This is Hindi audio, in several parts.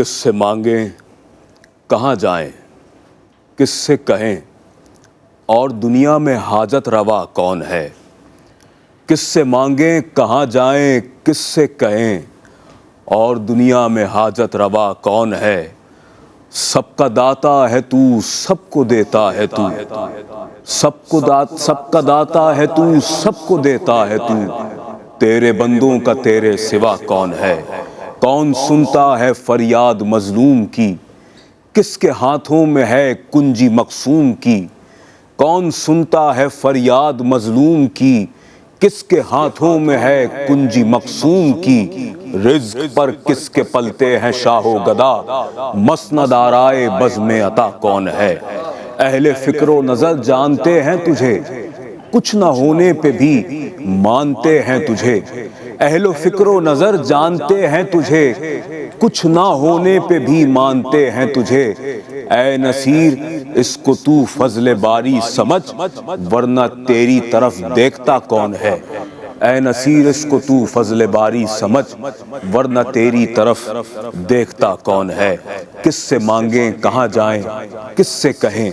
किससे मांगें, कहाँ जाएं, किससे कहें, और दुनिया में हाजत रवा कौन है। किससे मांगें, कहाँ जाएं, किससे कहें, और दुनिया में हाजत रवा कौन है। सबका दाता है तू, सबको देता है तू, सबका दाता है तू, सबको देता है तू। तेरे बंदों का तेरे सिवा कौन है। कौन सुनता है फरियाद मजलूम की, किसके हाथों में है कुंजी मकसूम की। कौन सुनता है फरियाद मजलूम की, किसके हाथों में है कुंजी मकसूम की। रिज़्क़ पर किसके पलते हैं शाहो गदा, मसनद आराए बज़्म अता कौन है। अहले फ़िक्र नज़र जानते हैं तुझे, कुछ न होने पे भी मानते हैं तुझे। अहलो फ़िक्र नज़र जानते हैं तुझे, कुछ ना होने पे भी मानते हैं तुझे। ऐ नसीर इसको तू फज़्ल बारी समझ, वरना तेरी तरफ देखता कौन है। ऐ नसीर इसको तू फज़्ल बारी समझ, वरना तेरी तरफ देखता कौन है। किससे मांगें, कहाँ जाएं, किससे कहें,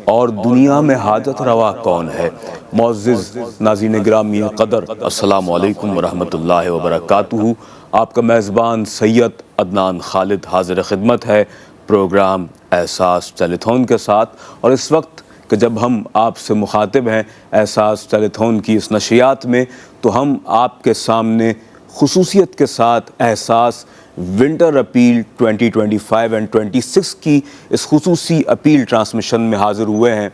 और दुनिया में हाजत रवा कौन है। मुअज़्ज़िज़ नाज़रीन गिरामी क़दर, अस्सलामु अलैकुम व रहमतुल्लाहि व बरकातुहू। आपका मेज़बान सैयद अदनान खालिद हाज़िर खिदमत है प्रोग्राम एहसास टेलीथॉन के साथ। और इस वक्त कि जब हम आपसे मुखातिब हैं एहसास टेलीथॉन की इस नशियात में, तो हम आपके सामने खुसूसियत के साथ एहसास विंटर अपील 2025 एंड 26 की इस खुसूसी अपील ट्रांसमिशन में हाज़िर हुए हैं।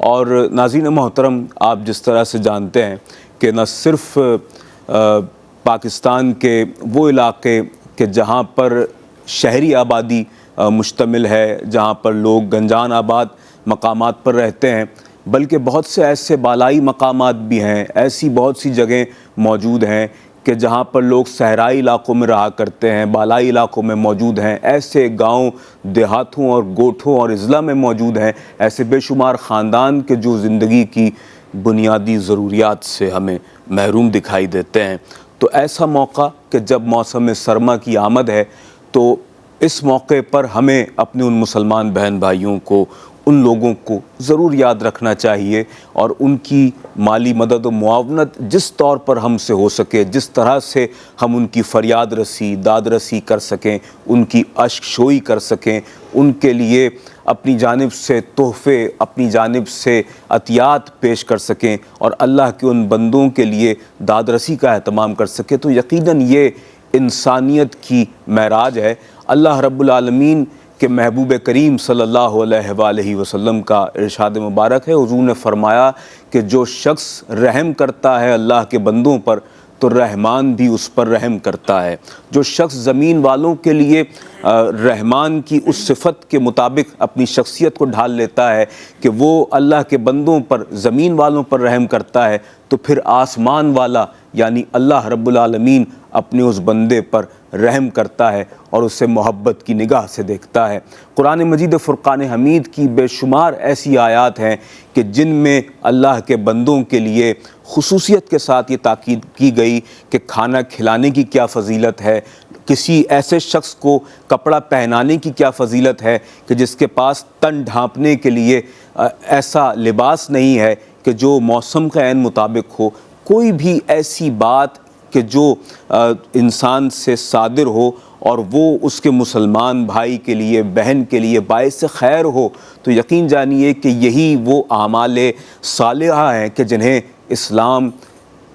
और नाज़रीन मोहतरम, आप जिस तरह से जानते हैं कि न सिर्फ़ पाकिस्तान के वो इलाके कि जहाँ पर शहरी आबादी मुश्तमिल है, जहाँ पर लोग गंजान आबाद मकामात पर रहते हैं, बल्कि बहुत से ऐसे बालाई मकामात भी हैं, ऐसी बहुत सी जगहें मौजूद हैं कि जहाँ पर लोग सहराई इलाक़ों में रहा करते हैं, बालाई इलाक़ों में मौजूद हैं। ऐसे गाँव देहातों और गोठों और अज़ला में मौजूद हैं ऐसे बेशुमार ख़ानदान के जो ज़िंदगी की बुनियादी ज़रूरियात से हमें महरूम दिखाई देते हैं। तो ऐसा मौका कि जब मौसम सरमा की आमद है, तो इस मौके पर हमें अपने उन मुसलमान बहन भाइयों को, उन लोगों को ज़रूर याद रखना चाहिए और उनकी माली मदद और मुआवनत जिस तौर पर हमसे हो सके, जिस तरह से हम उनकी फ़रियाद रसी, दाद रसी कर सकें, उनकी अश्कशोई कर सकें, उनके लिए अपनी जानिब से तोहफ़े, अपनी जानिब से अतियात पेश कर सकें और अल्लाह के उन बंदों के लिए दाद रसी का एहतमाम कर सकें, तो यकीनन ये इंसानियत की महराज है। अल्लाह रब्बुल आलमीन के महबूब करीम सल्लल्लाहु अलैहि वसल्लम का इरशाद मुबारक है। हुज़ूर ने फरमाया कि जो शख्स रहम करता है अल्लाह के बंदों पर, तो रहमान भी उस पर रहम करता है। जो शख्स ज़मीन वालों के लिए रहमान की उस सिफ़त के मुताबिक अपनी शख्सियत को ढाल लेता है कि वो अल्लाह के बंदों पर, ज़मीन वालों पर रहम करता है, तो फिर आसमान वाला यानी अल्लाह रब्बुल आलमीन अपने उस बंदे पर रहम करता है और उसे मोहब्बत की निगाह से देखता है। कुरान मजीद फ़ुरक़ान हमीद की बेशुमार ऐसी आयात हैं कि जिनमें अल्लाह के बंदों के लिए खुसूसियत के साथ ये ताकीद की गई कि खाना खिलाने की क्या फ़जीलत है, किसी ऐसे शख्स को कपड़ा पहनाने की क्या फ़जीलत है कि जिसके पास तन ढांपने के लिए ऐसा लिबास नहीं है कि जो मौसम के ऐन मुताबिक हो। कोई भी ऐसी बात कि जो इंसान से सादिर हो और वो उसके मुसलमान भाई के लिए, बहन के लिए बाइस खैर हो, तो यकीन जानिए कि यही वो आमाले सालिहा हैं कि जिन्हें इस्लाम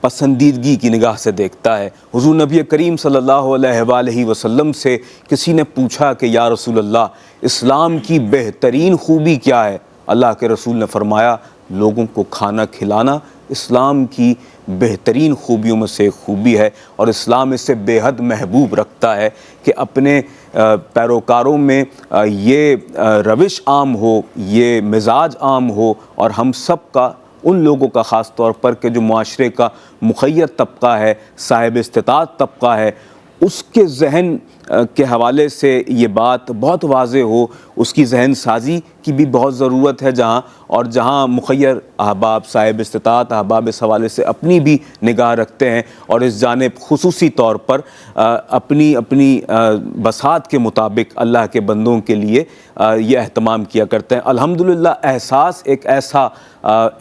पसंदीदगी की निगाह से देखता है। हुज़ूर नबी करीम सल्लल्लाहु अलैहि वसल्लम से किसी ने पूछा कि या रसूल अल्लाह, इस्लाम की बेहतरीन खूबी क्या है। अल्लाह के रसूल ने फरमाया, लोगों को खाना खिलाना इस्लाम की बेहतरीन खूबियों में से खूबी है और इस्लाम इसे बेहद महबूब रखता है कि अपने पैरोकारों में ये रविश आम हो, ये मिजाज आम हो और हम सब का, उन लोगों का ख़ास तौर पर कि जो मुआशरे का मुख़य्यर तबका है, साहिब इस्तिताअत तबका है, उसके जहन के हवाले से ये बात बहुत वाज़े हो, उसकी जहन साजी की भी बहुत ज़रूरत है जहाँ मुख़य्यर अहबाब साहिब इस्तिताअत अहबाब इस हवाले से अपनी भी निगाह रखते हैं और इस जानिब खुसूसी तौर पर अपनी अपनी बसात के मुताबिक अल्लाह के बंदों के लिए ये एहतमाम किया करते हैं। अल्हम्दुलिल्लाह एहसास एक ऐसा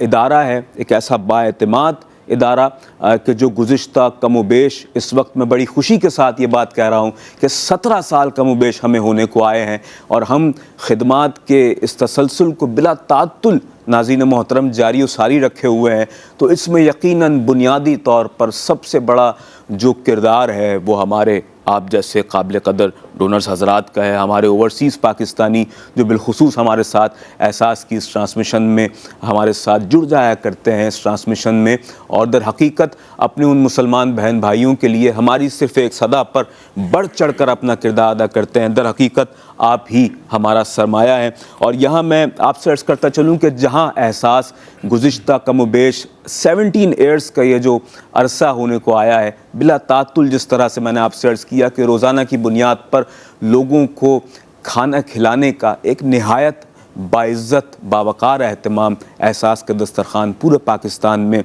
इदारा है, एक ऐसा बाएतिमाद इदारा कि जो गुज़िश्ता कमोबेश, इस वक्त मैं बड़ी खुशी के साथ ये बात कह रहा हूँ कि 17 साल कमोबेश हमें होने को आए हैं और हम खिदमात के इस तसलसल को बिला ताअत्तुल नाज़रीन मोहतरम जारी व सारी रखे हुए हैं। तो इसमें यकीनन बुनियादी तौर पर सबसे बड़ा जो किरदार है वो हमारे आप जैसे काबिल कदर डोनर्स हज़रात का है, हमारे ओवरसीज़ पाकिस्तानी जो बिलखुसूस हमारे साथ एहसास की इस ट्रांसमिशन में हमारे साथ जुड़ जाया करते हैं इस ट्रांसमिशन में, और दर हकीकत अपने उन मुसलमान बहन भाइयों के लिए हमारी सिर्फ़ एक सदा पर बढ़ चढ़ कर अपना किरदार अदा करते हैं। दर हकीकत आप ही हमारा सरमाया है। और यहाँ मैं आपसे अर्ज़ करता चलूँ कि जहाँ एहसास गुज़िश्ता कमोबेश 17 ईयर्स का ये जो अरसा होने को आया है, बिला ताअत्तुल जिस तरह से मैंने आपसे अर्ज़ किया कि रोज़ाना की बुनियाद पर लोगों को खाना खिलाने का एक नहायत बाइज़्ज़त बावक़ार एहतमाम एहसास के दस्तरखान पूरे पाकिस्तान में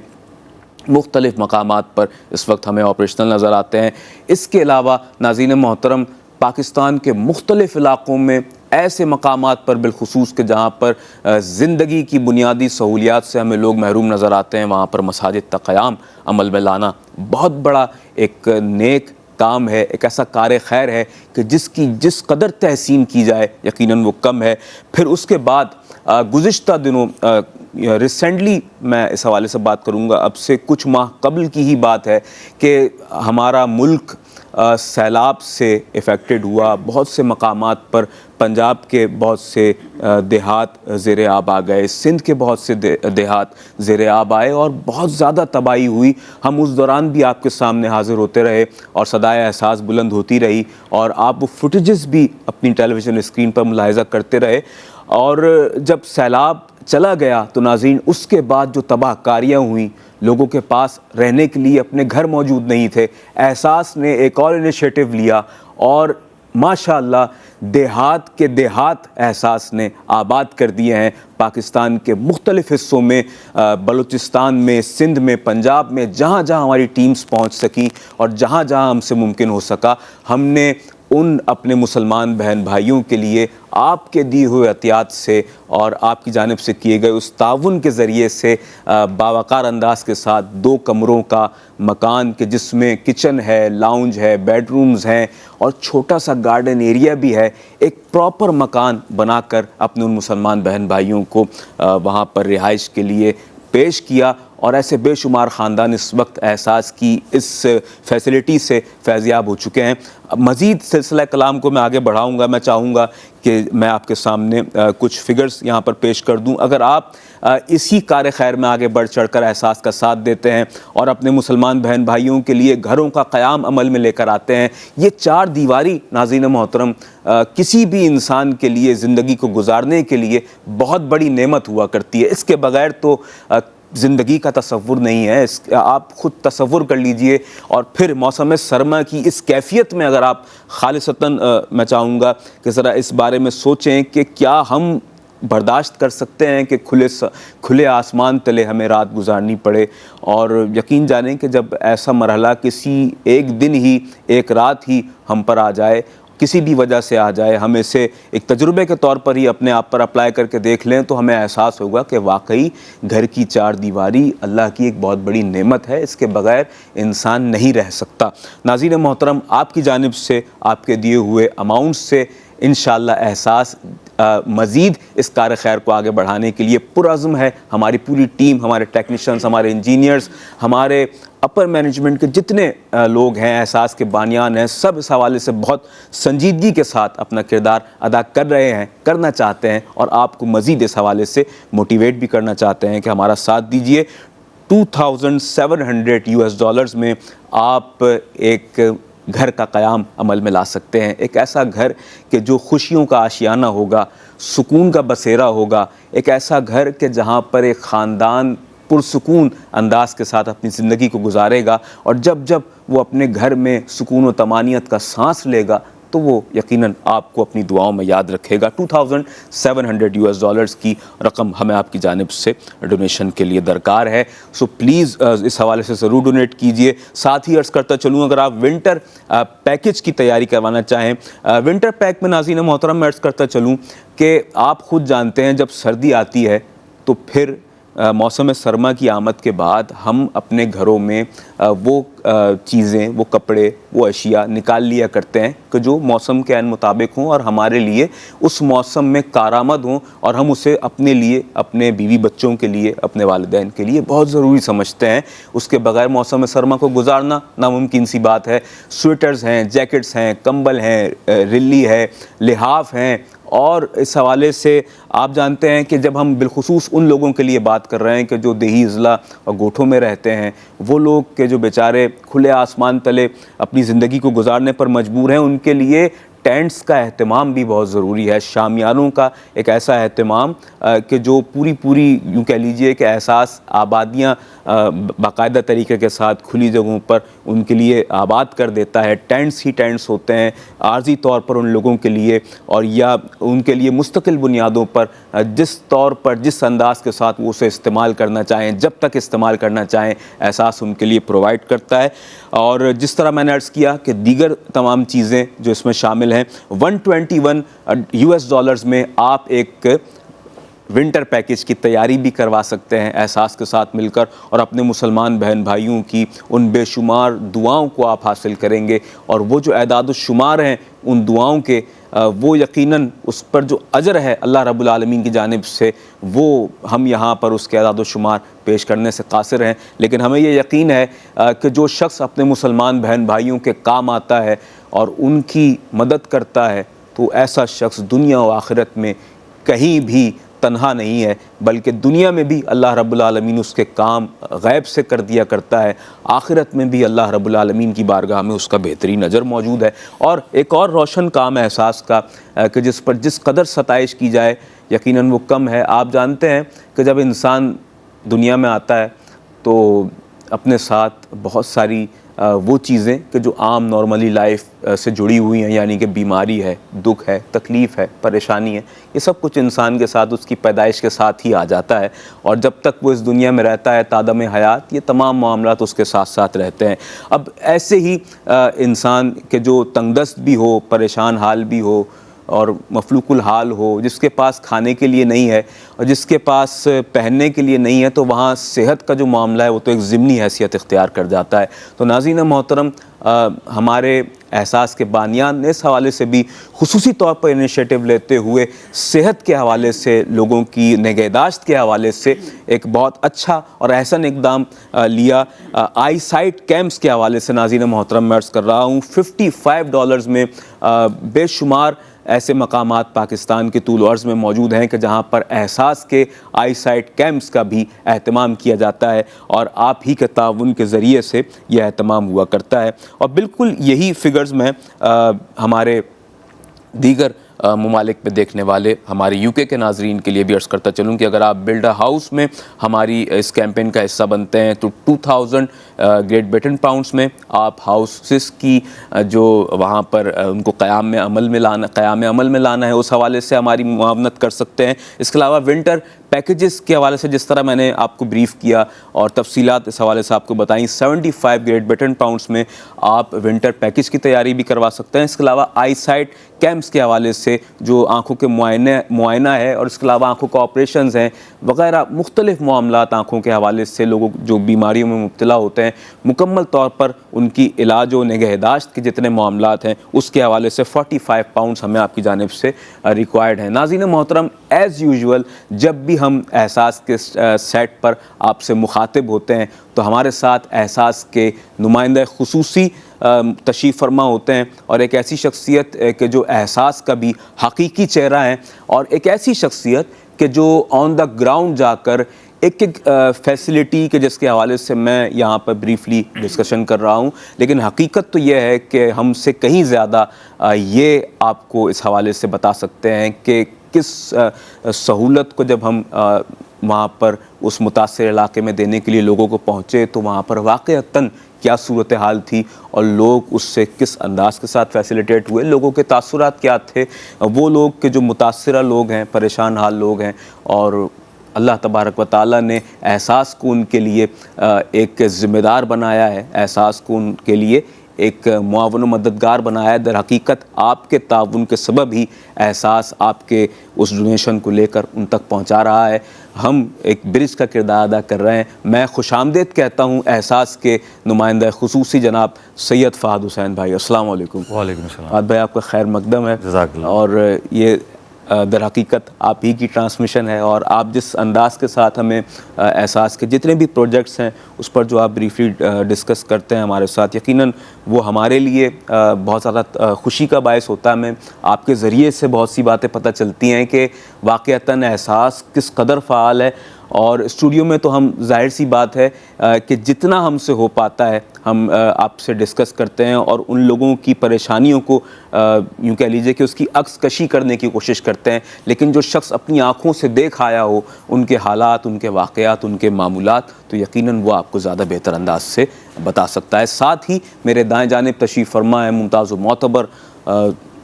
मुख्तलिफ़ मकामात पर इस वक्त हमें ऑपरेशनल नज़र आते हैं। इसके अलावा नाज़रीन मोहतरम पाकिस्तान के मुख्तलिफ़ इलाक़ों में ऐसे मकामात पर बिलखुसूस के जहाँ पर ज़िंदगी की बुनियादी सहूलियात से हमें लोग महरूम नज़र आते हैं, वहाँ पर मसाजिद का क़याम अमल में लाना बहुत बड़ा एक नेक काम है, एक ऐसा कार खैर है कि जिसकी जिस कदर तहसीन की जाए यकीनन वो कम है। फिर उसके बाद गुज़िश्ता दिनों रिसेंटली मैं इस हवाले से बात करूँगा, अब से कुछ माह कबल की ही बात है कि हमारा मुल्क सैलाब से इफ़ेक्टेड हुआ। बहुत से मकामात पर पंजाब के बहुत से देहात ज़ेरे आब आ गए, सिंध के बहुत से देहात ज़ेरे आब आए और बहुत ज़्यादा तबाही हुई। हम उस दौरान भी आपके सामने हाज़िर होते रहे और सदाए एहसास बुलंद होती रही और आप वो फुटेजेस भी अपनी टेलीविज़न स्क्रीन पर मुलाहिज़ा करते रहे। और जब सैलाब चला गया तो नाज़रीन उसके बाद जो तबाहकारियाँ हुई, लोगों के पास रहने के लिए अपने घर मौजूद नहीं थे। एहसास ने एक और इनिशिएटिव लिया और माशाअल्लाह देहात के देहात एहसास ने आबाद कर दिए हैं पाकिस्तान के मुख्तलिफ़ हिस्सों में, बलूचिस्तान में, सिंध में, पंजाब में, जहाँ जहाँ हमारी टीम्स पहुँच सकी और जहाँ जहाँ हमसे मुमकिन हो सका हमने उन अपने मुसलमान बहन भाइयों के लिए आपके दिए हुए एहतियात से और आपकी जानिब से किए गए उस ताउन के ज़रिए से बावकार अंदाज के साथ 2 कमरों का मकान के जिसमें किचन है, लाउंज है, बेडरूम्स हैं और छोटा सा गार्डन एरिया भी है, एक प्रॉपर मकान बनाकर अपने उन मुसलमान बहन भाइयों को वहाँ पर रिहाइश के लिए पेश किया। और ऐसे बेशुमार ख़ानदान इस वक्त एहसास की इस फैसिलिटी से फैज़याब हो चुके हैं। मज़ीद सिलसिला कलाम को मैं आगे बढ़ाऊँगा। मैं चाहूँगा कि मैं आपके सामने कुछ फ़िगर्स यहाँ पर पेश कर दूँ। अगर आप इसी कार खैर में आगे बढ़ चढ़ कर एहसास का साथ देते हैं और अपने मुसलमान बहन भाइयों के लिए घरों का क़याम अमल में लेकर आते हैं, ये 4 दीवारी नाज़रीन मोहतरम किसी भी इंसान के लिए ज़िंदगी को गुजारने के लिए बहुत बड़ी नेमत हुआ करती है। इसके बग़ैर तो ज़िंदगी का तसव्वुर नहीं है। आप ख़ुद तसव्वुर कर लीजिए। और फिर मौसम सरमा की इस कैफियत में अगर आप खालिसतन मैं चाहूँगा कि ज़रा इस बारे में सोचें कि क्या हम बर्दाश्त कर सकते हैं कि खुले आसमान तले हमें रात गुजारनी पड़े। और यकीन जानें कि जब ऐसा मरहला किसी एक दिन ही, एक रात ही हम पर आ जाए, किसी भी वजह से आ जाए, हम इसे एक तजुर्बे के तौर पर ही अपने आप पर अप्लाई करके देख लें तो हमें एहसास होगा कि वाकई घर की 4 दीवारी अल्लाह की एक बहुत बड़ी नेमत है, इसके बग़ैर इंसान नहीं रह सकता। नाज़रीन मोहतरम, आपकी जानिब से आपके दिए हुए अमाउंट से इंशाअल्लाह एहसास मज़ीद इस कार खैर को आगे बढ़ाने के लिए पुरअज़्म है। हमारी पूरी टीम, हमारे टेक्नीशियंस, हमारे इंजीनियर्स, हमारे अपर मैनेजमेंट के जितने लोग हैं, एहसास के बानियान हैं, सब इस हवाले से बहुत संजीदगी के साथ अपना किरदार अदा कर रहे हैं, करना चाहते हैं और आपको मज़ीद इस हवाले से मोटिवेट भी करना चाहते हैं कि हमारा साथ दीजिए। $2700 में आप एक घर का क़याम अमल में ला सकते हैं। एक ऐसा घर कि जो खुशियों का आशियाना होगा, सुकून का बसेरा होगा। एक ऐसा घर कि जहाँ पर एक ख़ानदान पुरसुकून अंदाज के साथ अपनी ज़िंदगी को गुजारेगा, और जब जब वो अपने घर में सुकून व तमानियत का सांस लेगा तो वो यकीनन आपको अपनी दुआओं में याद रखेगा। $2700 की रकम हमें आपकी जानिब से डोनेशन के लिए दरकार है। सो प्लीज़ इस हवाले से ज़रूर डोनेट कीजिए। साथ ही अर्ज़ करता चलूँ, अगर आप विंटर पैकेज की तैयारी करवाना चाहें, विंटर पैक में नाज़रीन मोहतरम मैं अर्ज़ करता चलूँ कि आप ख़ुद जानते हैं जब सर्दी आती है तो फिर मौसम सरमा की आमद के बाद हम अपने घरों में वो चीज़ें, वो कपड़े, वो अशिया निकाल लिया करते हैं कि जो मौसम के ऐन मुताबिक हों और हमारे लिए उस मौसम में कारआमद हों, और हम उसे अपने लिए, अपने बीवी बच्चों के लिए, अपने वालिदैन के लिए बहुत ज़रूरी समझते हैं। उसके बगैर मौसम सरमा को गुजारना नामुमकिन सी बात है। स्वेटर्स हैं, जैकेट्स हैं, कंबल हैं, रिल्ली है, लिहाफ हैं, और इस हवाले से आप जानते हैं कि जब हम बिलखुसूस उन लोगों के लिए बात कर रहे हैं कि जो देही अज़ला और गोठों में रहते हैं, वो लोग के जो बेचारे खुले आसमान तले अपनी ज़िंदगी को गुजारने पर मजबूर हैं, उनके लिए टेंट्स का अहतमाम भी बहुत ज़रूरी है। शामियानों का एक ऐसा अहतमाम कि जो पूरी यूँ कह लीजिए कि एहसास आबादियाँ बाकायदा तरीके के साथ खुली जगहों पर उनके लिए आबाद कर देता है। टेंट्स ही टेंट्स होते हैं आर्जी तौर पर उन लोगों के लिए, और या उनके लिए मुस्तकिल बुनियादों पर जिस तौर पर, जिस अंदाज के साथ वो उसे इस्तेमाल करना चाहें, जब तक इस्तेमाल करना चाहें, एहसास उनके लिए प्रोवाइड करता है। और जिस तरह मैंने अर्ज़ किया कि दीगर तमाम चीज़ें जो इसमें शामिल हैं, $121 में आप एक विंटर पैकेज की तैयारी भी करवा सकते हैं एहसास के साथ मिलकर, और अपने मुसलमान बहन भाइयों की उन बेशुमार दुआओं को आप हासिल करेंगे, और वो जो एदाद शुमार हैं उन दुआओं के, वो यकीनन उस पर जो अजर है अल्लाह रब्बुल आलमीन की जानिब से, वो हम यहाँ पर उसके एदाद शुमार पेश करने से कासिर हैं। लेकिन हमें ये यकीन है कि जो शख्स अपने मुसलमान बहन भाइयों के काम आता है और उनकी मदद करता है, तो ऐसा शख्स दुनिया और आखिरत में कहीं भी तन्हा नहीं है, बल्कि दुनिया में भी अल्लाह रब्बुल आलमीन उसके काम गैब से कर दिया करता है, आखिरत में भी अल्लाह रब्बुल आलमीन की बारगाह में उसका बेहतरीन अजर मौजूद है। और एक और रोशन काम है एहसास का कि जिस पर जिस कदर सताइश की जाए यकीनन वो कम है। आप जानते हैं कि जब इंसान दुनिया में आता है तो अपने साथ बहुत सारी वो चीज़ें कि जो आम नॉर्मली लाइफ से जुड़ी हुई हैं, यानी कि बीमारी है, दुख है, तकलीफ़ है, परेशानी है, ये सब कुछ इंसान के साथ उसकी पैदाइश के साथ ही आ जाता है, और जब तक वो इस दुनिया में रहता है तादम हयात ये तमाम मामलात उसके साथ साथ रहते हैं। अब ऐसे ही इंसान के जो तंगदस्त भी हो, परेशान हाल भी हो और मफलूकुल हाल हो, जिसके पास खाने के लिए नहीं है और जिसके पास पहनने के लिए नहीं है, तो वहाँ सेहत का जो मामला है वो तो एक ज़िमनी हैसियत इख्तियार कर जाता है। तो नाज़रीन मोहतरम, हमारे एहसास के बानियान ने इस हवाले से भी खुसूसी तौर पर इनिशिएटिव लेते हुए सेहत के हवाले से, लोगों की निगहदाश्त के हवाले से एक बहुत अच्छा और एहसन इक़दाम लिया। आई साइट कैंप्स के हवाले से नाज़रीन मोहतरम मैं अर्ज़ कर रहा हूँ, $55 में बेशुमार ऐसे मकामात पाकिस्तान के तूल अर्ज़ में मौजूद हैं कि जहाँ पर एहसास के आई साइट कैंप्स का भी एहतमाम किया जाता है, और आप ही के ताउन के ज़रिए से यह एहतमाम हुआ करता है। और बिल्कुल यही फ़िगर्स में हमारे दीगर ममालिक में देखने वाले हमारे यूके के नाजरीन के लिए भी अर्ज़ करता चलूँ कि अगर आप बिल्ड अ हाउस में हमारी इस कैंपेन का हिस्सा बनते हैं तो 2000 ग्रेट ब्रिटेन पाउंड्स में आप हाउसेस की जो वहाँ पर उनको क़याम में अमल में लाना है, उस हवाले से हमारी मुआवनत कर सकते हैं। इसके अलावा विंटर पैकेजेस के हवाले से जिस तरह मैंने आपको ब्रीफ़ किया और तफसीलात इस हवाले से आपको बताई, 75 ग्रेट ब्रिटेन पाउंड्स में आप विंटर पैकेज की तैयारी भी करवा सकते हैं। इसके अलावा आई साइट कैंप्स के हवाले से जो आँखों के मुआयना है, और इसके अलावा आँखों का ऑपरेशंस हैं वगैरह, मुख्तलिफ़ मामलात आँखों के हवाले से लोगों जो बीमारियों में मुब्तला होते हैं, मुकम्मल तौर पर उनकी इलाज व निगहदाश्त के जितने मामलात हैं उसके हवाले से 45 पाउंड्स हमें आपकी जानिब से रिक्वायर्ड हैं। नाज़रीन मोहतरम, एज़ यूजुअल जब भी हम एहसास के सेट पर आपसे मुखातिब होते हैं तो हमारे साथ एहसास के नुमाइंदा खुसूसी तशरीफ़ फरमा होते हैं, और एक ऐसी शख्सियत कि जो एहसास का भी हकीकी चेहरा है, और एक ऐसी शख्सियत कि जो ऑन द ग्राउंड जाकर एक फैसिलिटी के जिसके हवाले से मैं यहाँ पर ब्रीफली डिस्कशन कर रहा हूँ, लेकिन हकीकत तो ये है कि हमसे कहीं ज़्यादा ये आपको इस हवाले से बता सकते हैं कि किस सहूलत को जब हम वहाँ पर उस मुतासिर इलाके में देने के लिए लोगों को पहुँचे तो वहाँ पर वाक़अतन क्या सूरत हाल थी और लोग उससे किस अंदाज के साथ फैसिलिटेट हुए, लोगों के तासुरात क्या थे, वो लोग के जो मुतासिरा लोग हैं, परेशान हाल लोग हैं, और अल्लाह तबारक व ताला ने एहसास को उनके लिए एक ज़िम्मेदार बनाया है, एहसास को उनके लिए एक मुआवन मददगार बनाया है। दर हकीकत आपके ताउन के सबब ही एहसास आपके उस डोनेशन को लेकर उन तक पहुंचा रहा है। हम एक ब्रिज का किरदार अदा कर रहे हैं। मैं खुशामदीद कहता हूं एहसास के नुमाइंदा खुसूसी जनाब सैयद फ़हद हुसैन भाई। अस्सलाम वालेकुम। वालेकुम अस्सलाम। फ़हद भाई आपका खैर मकदम है। जज़ाकल्लाह। और ये दर हकीकत आप ही की ट्रांसमिशन है, और आप जिस अंदाज़ के साथ हमें एहसास के जितने भी प्रोजेक्ट्स हैं उस पर जो आप ब्रीफली डिस्कस करते हैं हमारे साथ, यकीनन वो हमारे लिए बहुत ज़्यादा खुशी का बायस होता है। हमें आपके ज़रिए से बहुत सी बातें पता चलती हैं कि वाक़अतन एहसास किस कदर फ़ाल है, और स्टूडियो में तो हम जाहिर सी बात है कि जितना हमसे हो पाता है हम आपसे डिस्कस करते हैं और उन लोगों की परेशानियों को यूँ कह लीजिए कि उसकी अक्स कशी करने की कोशिश करते हैं। लेकिन जो शख्स अपनी आँखों से देख आया हो उनके हालात, उनके वाक़यात, उनके मामूलात, तो यकीनन वो आपको ज़्यादा बेहतर अंदाज से बता सकता है। साथ ही मेरे दाएँ जानिब तशरीफ़ फरमा है मुमताज़ व मोतबर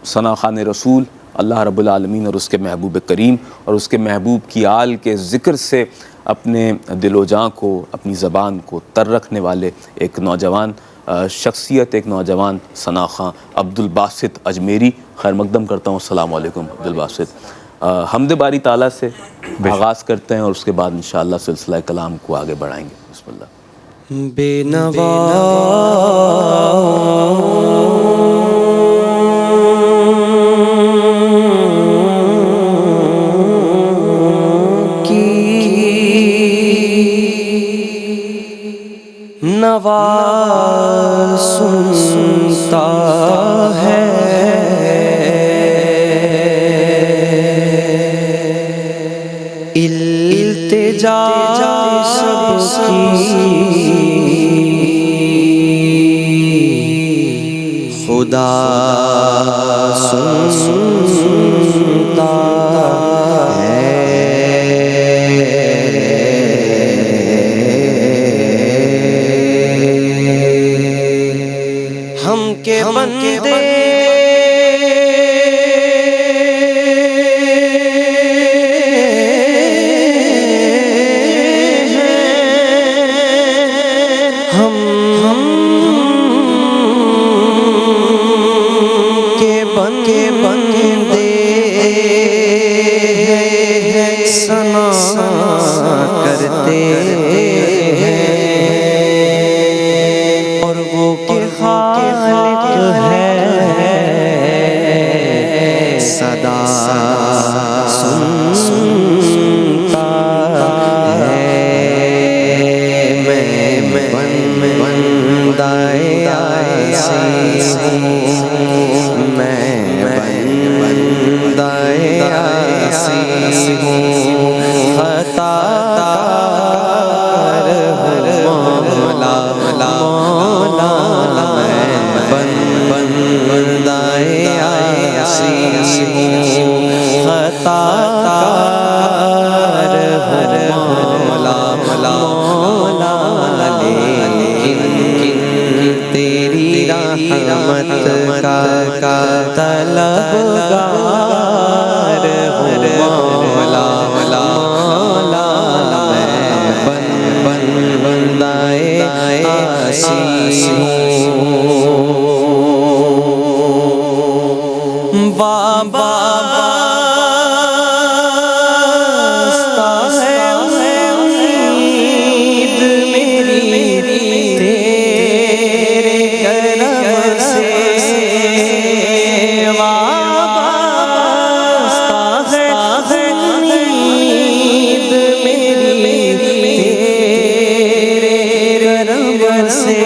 सना खान रसूल, अल्लाह रब्बुल आलमीन और उसके महबूब करीम और उसके महबूब की आल के ज़िक्र से अपने दिलो जाँ को, अपनी ज़बान को तर रखने वाले एक नौजवान शख्सियत, एक नौजवान सना खां अब्दुल बासित अजमेरी। खैर मकदम करता हूँ। अस्सलाम वालेकुम अब्दुल बासित। हम्द बारी ताला से आगाज़ करते हैं और उसके बाद इंशाअल्लाह सिलसिला कलाम को आगे बढ़ाएंगे। बिस्मिल्लाह। बेनवा नवा सुनता है, इल्तिजा सबकी खुदा सुनता है। हम के बंदे हम के बंदे सना करते हैं, और वो के खालिक है सदा सुनता है। मैं बंदाए आसी हूँ, मैं बंदाए आसी हूँ, खताकार मौला मौला, मैं बंदाए आसी हूँ, खताकार मौला मौला, लेकिन तेरी रहमत का तलबगार हूँ मौला मौला, मैं बंदाए आसी हूँ। बाबा उम्मीद मेरी तेरे करम से, वाबस्ता है उम्मीद मेरी तेरे करम से।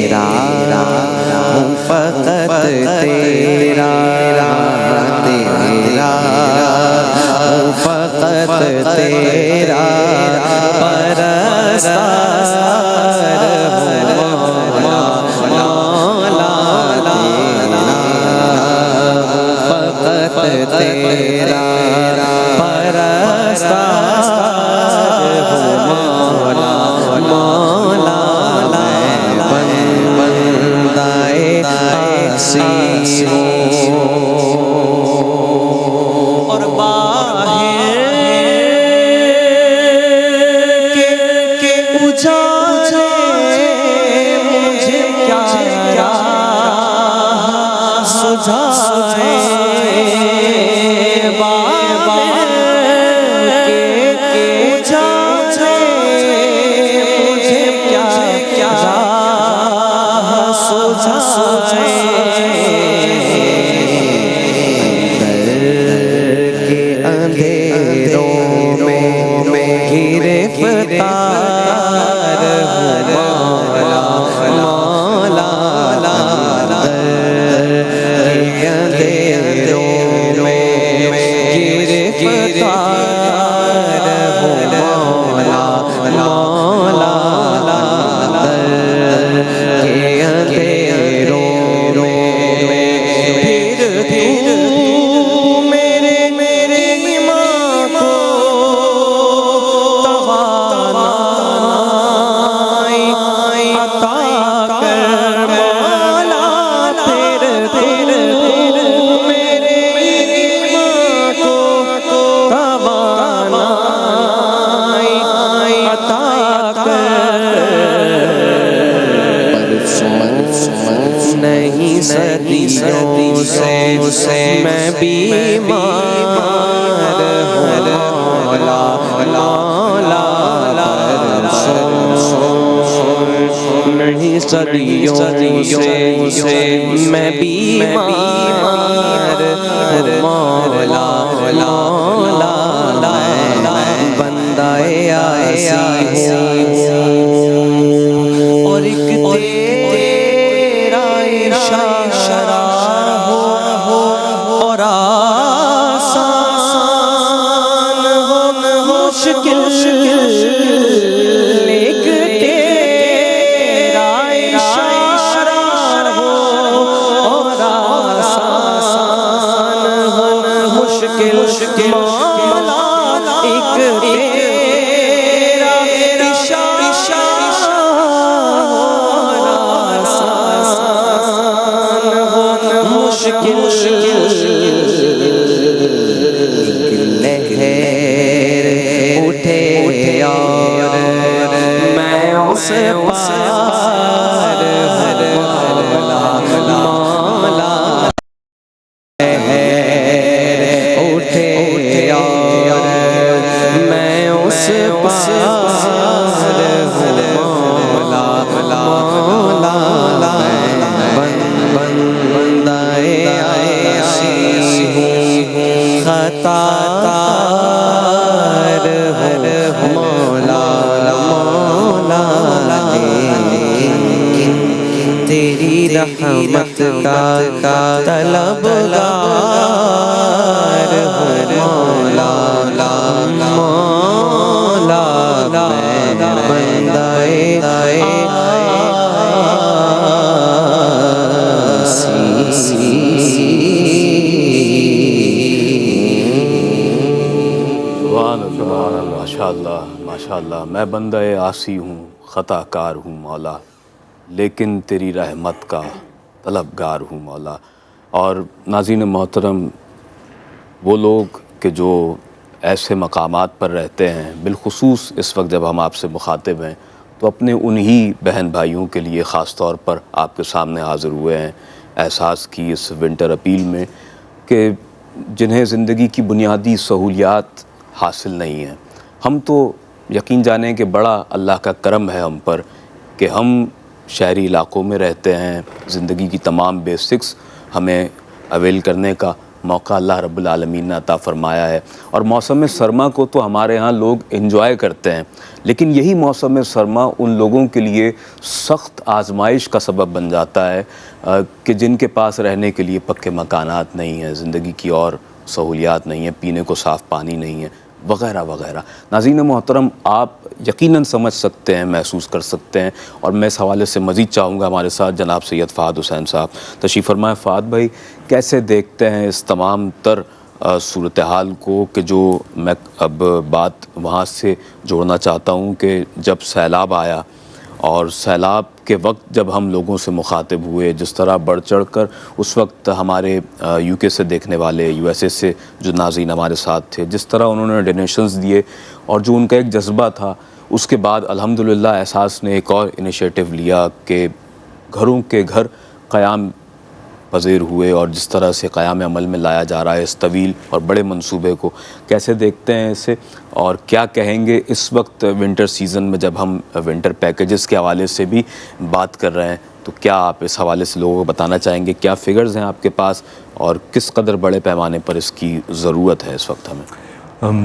तेरा फकत तेरे आसी और बाहर के उजाले मुझे क्या सुझाए बाहर के उजाले मुझे क्या सुझाए के अंधेरों में गिरफ्तार मौला मौला के अंधेरों में गिरफ्तार मौला मौला के अंधेरों में फिर मेरे ईमान को तवानाई अता कर मौला फिर मेरे ईमान को तवानाई अता कर नहीं सदियों से मैं बीमार मौला मौला नहीं सदियों से मैं बीमार मौला मौला बंदाए आसी और एक तेरा इशारा हो और आसान हो मुश्किल एक तेरा इशारा हो और आसान हो मुश्किल मौला एक तेरा इशारा हो आसान हो मुश्किल लहर उठे और मैं उस पार मौला मौला लहर उठे और मैं उस पार मौला मौला बंदाए आसी खताकार मौला मौला तेरी रहमत का तलबगार मौला मौला बंदाए माशाअल्लाह माशाअल्लाह। मैं बंदे आसी हूँ, ख़ताकार हूँ मौला, लेकिन तेरी रहमत का तलबगार हूँ मौला। और नाज़रीन मोहतरम, वो लोग कि जो ऐसे मकामात पर रहते हैं, बिलखुसूस इस वक्त जब हम आपसे मुखातिब हैं, तो अपने उन्हीं बहन भाइयों के लिए ख़ास तौर पर आपके सामने हाज़िर हुए हैं एहसास की इस विंटर अपील में कि जिन्हें ज़िंदगी की बुनियादी सहूलियात हासिल नहीं हैं। हम तो यकीन जानें कि बड़ा अल्लाह का करम है हम पर कि हम शहरी इलाक़ों में रहते हैं, ज़िंदगी की तमाम बेसिक्स हमें अवेल करने का मौका अल्लाह रब्बुल आलमीन ने अता फ़रमाया है। और मौसम सरमा को तो हमारे यहाँ लोग एंजॉय करते हैं, लेकिन यही मौसम सरमा उन लोगों के लिए सख्त आजमाइश का सबब बन जाता है कि जिनके पास रहने के लिए पक्के मकानात नहीं हैं, ज़िंदगी की और सहूलियात नहीं है, पीने को साफ़ पानी नहीं है, वग़ैरह वग़ैरह। नाज़रीन मोहतरम, आप यकीनन समझ सकते हैं, महसूस कर सकते हैं। और मैं इस हवाले से मज़ीद चाहूँगा हमारे साथ जनाब सैयद फ़ाहद हुसैन साहब तशरीफ़ फरमाएं। फ़ाहद भाई, कैसे देखते हैं इस तमाम तर सूरत हाल को कि जो मैं अब बात वहाँ से जोड़ना चाहता हूँ कि जब सैलाब आया और सैलाब के वक्त जब हम लोगों से मुखातिब हुए, जिस तरह बढ़ चढ़ कर उस वक्त हमारे यूके से देखने वाले, यूएसए से जो नाज़रीन हमारे साथ थे, जिस तरह उन्होंने डोनेशंस दिए और जो उनका एक जज्बा था, उसके बाद अल्हम्दुलिल्लाह एहसास ने एक और इनिशिएटिव लिया कि घरों के घर क़याम पज़ीर हुए और जिस तरह से क़याम अमल में लाया जा रहा है इस तवील और बड़े मंसूबे को, कैसे देखते हैं इसे और क्या कहेंगे इस वक्त विंटर सीज़न में जब हम विंटर पैकेजेस के हवाले से भी बात कर रहे हैं, तो क्या आप इस हवाले से लोगों को बताना चाहेंगे, क्या फ़िगर्स हैं आपके पास और किस कदर बड़े पैमाने पर इसकी ज़रूरत है इस वक्त हमें?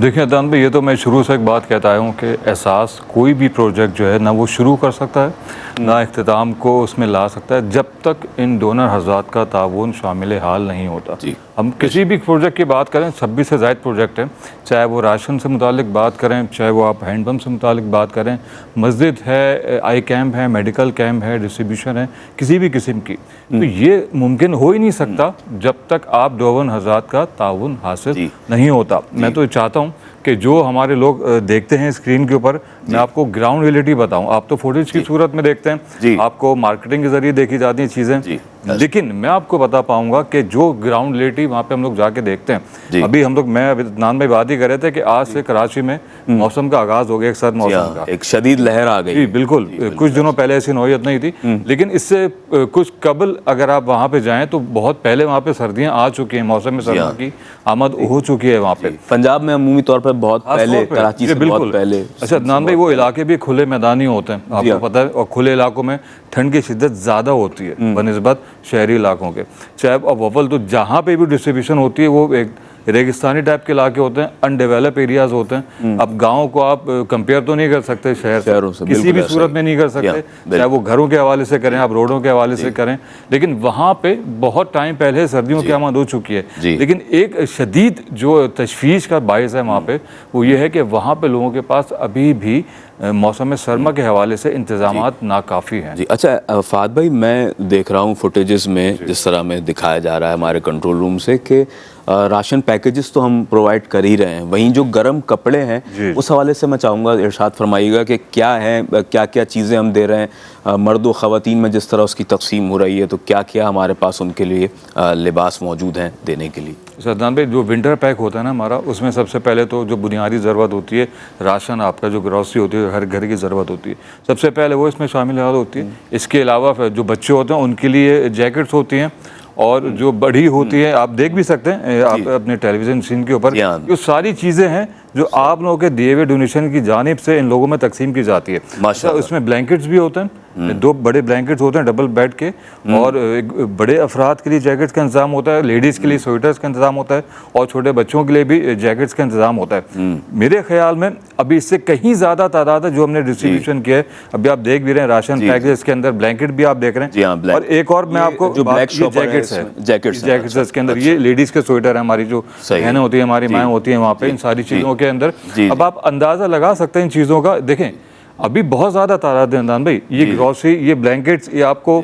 देखिए अदनान भाई, ये तो मैं शुरू से एक बात कहता आया हूँ कि एहसास कोई भी प्रोजेक्ट जो है ना वो शुरू कर सकता है ना इख्तिताम को उसमें ला सकता है जब तक इन डोनर हज़रात का ताउन शामिल हाल नहीं होता। हम किसी भी प्रोजेक्ट की बात करें, 26 से ज़ायद प्रोजेक्ट है, चाहे वो राशन से मुतालिक बात करें, चाहे वो आप हैंडपम्प से मुतालिक बात करें, मस्जिद है, आई कैंप है, मेडिकल कैंप है, डिस्ट्रीब्यूशन है, किसी भी किस्म की, तो ये मुमकिन हो ही नहीं सकता जब तक आप डोनर हज़रात का ताउन हासिल नहीं होता। मैं तो चाहता हूँ कि जो हमारे लोग देखते हैं स्क्रीन के ऊपर, मैं आपको ग्राउंड रियलिटी बताऊं। आप तो फुटेज की सूरत में देखते हैं, आपको मार्केटिंग के जरिए देखी जाती हैं चीज़ें, लेकिन मैं आपको बता पाऊंगा कि जो ग्राउंड रियलिटी वहाँ पे हम लोग जाके देखते हैं, अभी हम लोग, मैं अदनान भाई बात ही कर रहे थे कि आज से कराची में मौसम का आगाज़ हो गया, एक सर्द मौसम का, एक शदीद लहर आ गई। जी बिल्कुल, कुछ दिनों पहले ऐसी नौयत नहीं थी, लेकिन इससे कुछ कबल अगर आप वहाँ पे जाएं तो बहुत पहले वहाँ पे सर्दियाँ आ चुकी हैं, मौसम में सर्दी की आमद हो चुकी है वहाँ पे। पंजाब में अमूमी तौर पर बहुत पहले, कराची से बहुत पहले। अच्छा अदनान भाई, वो इलाके भी खुले मैदानी होते हैं, आपको पता है, और खुले इलाकों में ठंड की शिद्दत ज़्यादा होती है बनस्बत शहरी इलाकों के। चाहे अब अव्वल तो जहाँ पे भी डिस्ट्रीब्यूशन होती है वो एक रेगिस्तानी टाइप के इलाके होते हैं, अनडेवलप एरियाज होते हैं। अब गाँव को आप कंपेयर तो नहीं कर सकते शहरों से, किसी भी सूरत में नहीं कर सकते, चाहे वो घरों के हवाले से करें, आप रोडों के हवाले से करें, लेकिन वहाँ पे बहुत टाइम पहले सर्दियों की आमद हो चुकी है। लेकिन एक शदीद जो तशवीश का बायस है वहाँ पे, वो ये है कि वहाँ पे लोगों के पास अभी भी मौसम सरमा के हवाले से इंतजामात नाकाफ़ी हैं। जी अच्छा फ़ाद भाई, मैं देख रहा हूँ फुटेजेस में जिस तरह में दिखाया जा रहा है हमारे कंट्रोल रूम से कि राशन पैकेजेस तो हम प्रोवाइड कर ही रहे हैं, वहीं जो गर्म कपड़े हैं उस हवाले से मैं चाहूँगा इरशाद फरमाइएगा कि क्या है, क्या क्या चीज़ें हम दे रहे हैं, मर्द व ख़वातीन में जिस तरह उसकी तकसीम हो रही है, तो क्या क्या हमारे पास उनके लिए लिबास मौजूद हैं देने के लिए? सदनान भाई, जो विंटर पैक होता है ना हमारा, उसमें सबसे पहले तो जो बुनियादी ज़रूरत होती है, राशन आपका जो ग्रॉसरी होती है, हर घर की ज़रूरत होती है, सबसे पहले वो इसमें शामिल होती है। इसके अलावा जो बच्चे होते हैं उनके लिए जैकेट्स होती हैं, और जो बड़ी होती है, आप देख भी सकते हैं आप अपने टेलीविज़न स्क्रीन के ऊपर, ये सारी चीज़ें हैं जो आप लोगों के दिए हुए डोनेशन की जानिब से इन लोगों में तकसीम की जाती है। माशाअल्लाह, उसमें ब्लैंकेट्स भी होते हैं, 2 बड़े ब्लैंकेट्स होते हैं डबल बेड के, और एक बड़े अफराद के लिए जैकेट्स का इंतजाम होता है, लेडीज़ के लिए स्वेटर्स का इंतजाम होता है, और छोटे बच्चों के लिए भी जैकेट्स का इंतजाम होता है। मेरे ख्याल में अभी इससे कहीं ज़्यादा तादाद है जो हमने डिस्ट्रीब्यूशन किया है। अभी आप देख भी रहे हैं राशन पैकेज के अंदर ब्लैंकेट भी आप देख रहे हैं, और एक और मैं आपको जैकेट्स है, जैकेट्स इसके अंदर, ये लेडीज़ के स्वेटर है, हमारी जो बहनें होती है, हमारी माएँ होती हैं वहाँ पे, इन सारी चीज़ों के अंदर। अब आप अंदाज़ा लगा सकते हैं इन चीज़ों का। देखें अभी बहुत ज़्यादा तादाद है अदनान भाई, ये ग्रॉसरी, ये ब्लैंकेट्स, ये आपको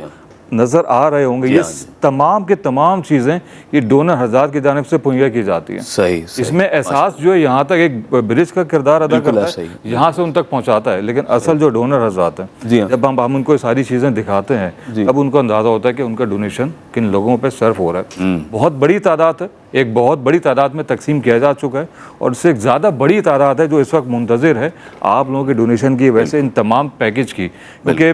नज़र आ रहे होंगे, ये तमाम के तमाम चीज़ें ये डोनर हज़ार की जानिब से मुहैया की जाती हैं। सही। इसमें एहसास जो है यहाँ तक एक ब्रिज का किरदार अदा करता है, यहाँ से उन तक पहुँचाता है, लेकिन असल जो डोनर हज़रात हैं, जब हम उनको सारी चीज़ें दिखाते हैं तब उनको अंदाज़ा होता है कि उनका डोनेशन किन लोगों पर सर्व हो रहा है। बहुत बड़ी तादाद है, एक बहुत बड़ी तादाद में तकसीम किया जा चुका है, और उससे एक ज़्यादा बड़ी तादाद है जो इस वक्त मुंतज़िर है आप लोगों के डोनेशन की वैसे इन तमाम पैकेज की। क्योंकि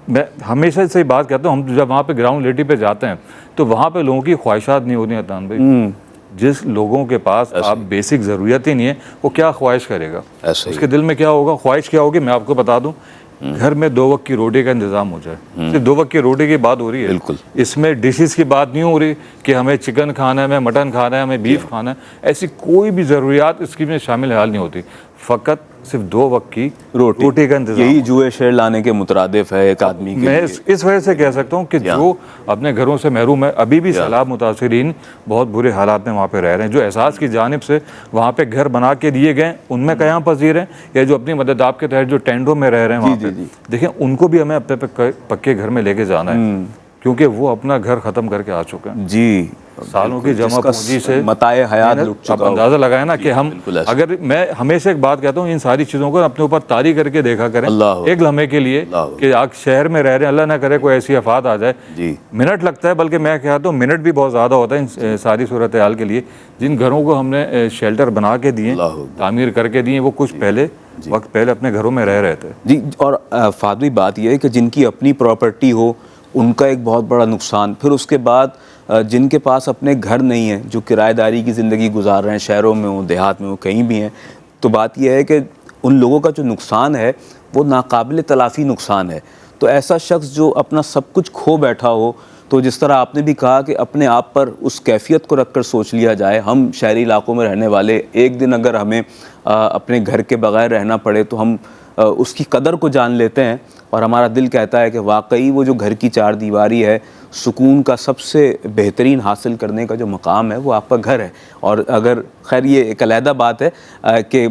मैं हमेशा से बात कहता हूँ, हम जब वहाँ पे ग्राउंड रियलिटी पे जाते हैं तो वहाँ पे लोगों की ख्वाहिशात नहीं होती अदनान भाई। जिस लोगों के पास आप बेसिक ज़रूरत ही नहीं है, वो क्या ख्वाहिश करेगा, उसके दिल में क्या होगा, ख्वाहिश क्या होगी, मैं आपको बता दूँ, घर में 2 वक्त की रोटी का इंतजाम हो जाए। सिर्फ 2 वक्त की रोटी की बात हो रही है, बिल्कुल। इसमें डिशेस की बात नहीं हो रही कि हमें चिकन खाना है, हमें मटन खाना है, हमें बीफ खाना है, ऐसी कोई भी ज़रूरियात इसकी में शामिल हाल नहीं होती। फ़कत सिर्फ 2 वक्त की रोटी का इंतजाम। यही जुए शेर लाने के मुतरादिफ है एक आदमी के मैं इस वजह से कह सकता हूँ कि जो अपने घरों से महरूम है, अभी भी सैलाब मुतासिरीन बहुत बुरे हालात में वहाँ पे रह रहे हैं, जो एहसास की जानिब से वहाँ पे घर बना के दिए गए उनमें क़याम पज़ीर हैं, या जो अपनी मदद आपके तहत जो टेंटों में रह रहे हैं वहाँ पे, देखें उनको भी हमें अपने पक्के घर में लेके जाना है। क्योंकि वो अपना घर ख़त्म करके आ चुके हैं। जी, सालों की जमा पूंजी से मताए हयात लुट आप चुका हो। अंदाज़ा लगाए ना कि हम, अगर मैं हमेशा एक बात कहता हूँ, इन सारी चीज़ों को अपने ऊपर तारी करके देखा करें एक लम्हे के लिए कि आप शहर में रह रहे हैं, अल्लाह ना करे कोई ऐसी आफत आ जाए, जी, मिनट लगता है, बल्कि मैं कहता हूँ मिनट भी बहुत ज़्यादा होता है इन सारी सूरत हाल के लिए। जिन घरों को हमने शेल्टर बना के दिए, तामीर करके दिए, वो कुछ वक्त पहले अपने घरों में रह रहे थे। जी। और फादरी बात यह है कि जिनकी अपनी प्रॉपर्टी हो उनका एक बहुत बड़ा नुकसान, फिर उसके बाद जिनके पास अपने घर नहीं है, जो किराएदारी की ज़िंदगी गुजार रहे हैं, शहरों में हो, देहात में हो, कहीं भी हैं, तो बात यह है कि उन लोगों का जो नुकसान है वो नाकाबिल तलाफ़ी नुकसान है। तो ऐसा शख्स जो अपना सब कुछ खो बैठा हो, तो जिस तरह आपने भी कहा कि अपने आप पर उस कैफियत को रख कर सोच लिया जाए, हम शहरी इलाकों में रहने वाले, एक दिन अगर हमें अपने घर के बगैर रहना पड़े तो हम उसकी कदर को जान लेते हैं और हमारा दिल कहता है कि वाकई वो जो घर की चार दीवारी है, सुकून का सबसे बेहतरीन हासिल करने का जो मकाम है वो आपका घर है। और अगर खैर ये एक अलहदा बात है कि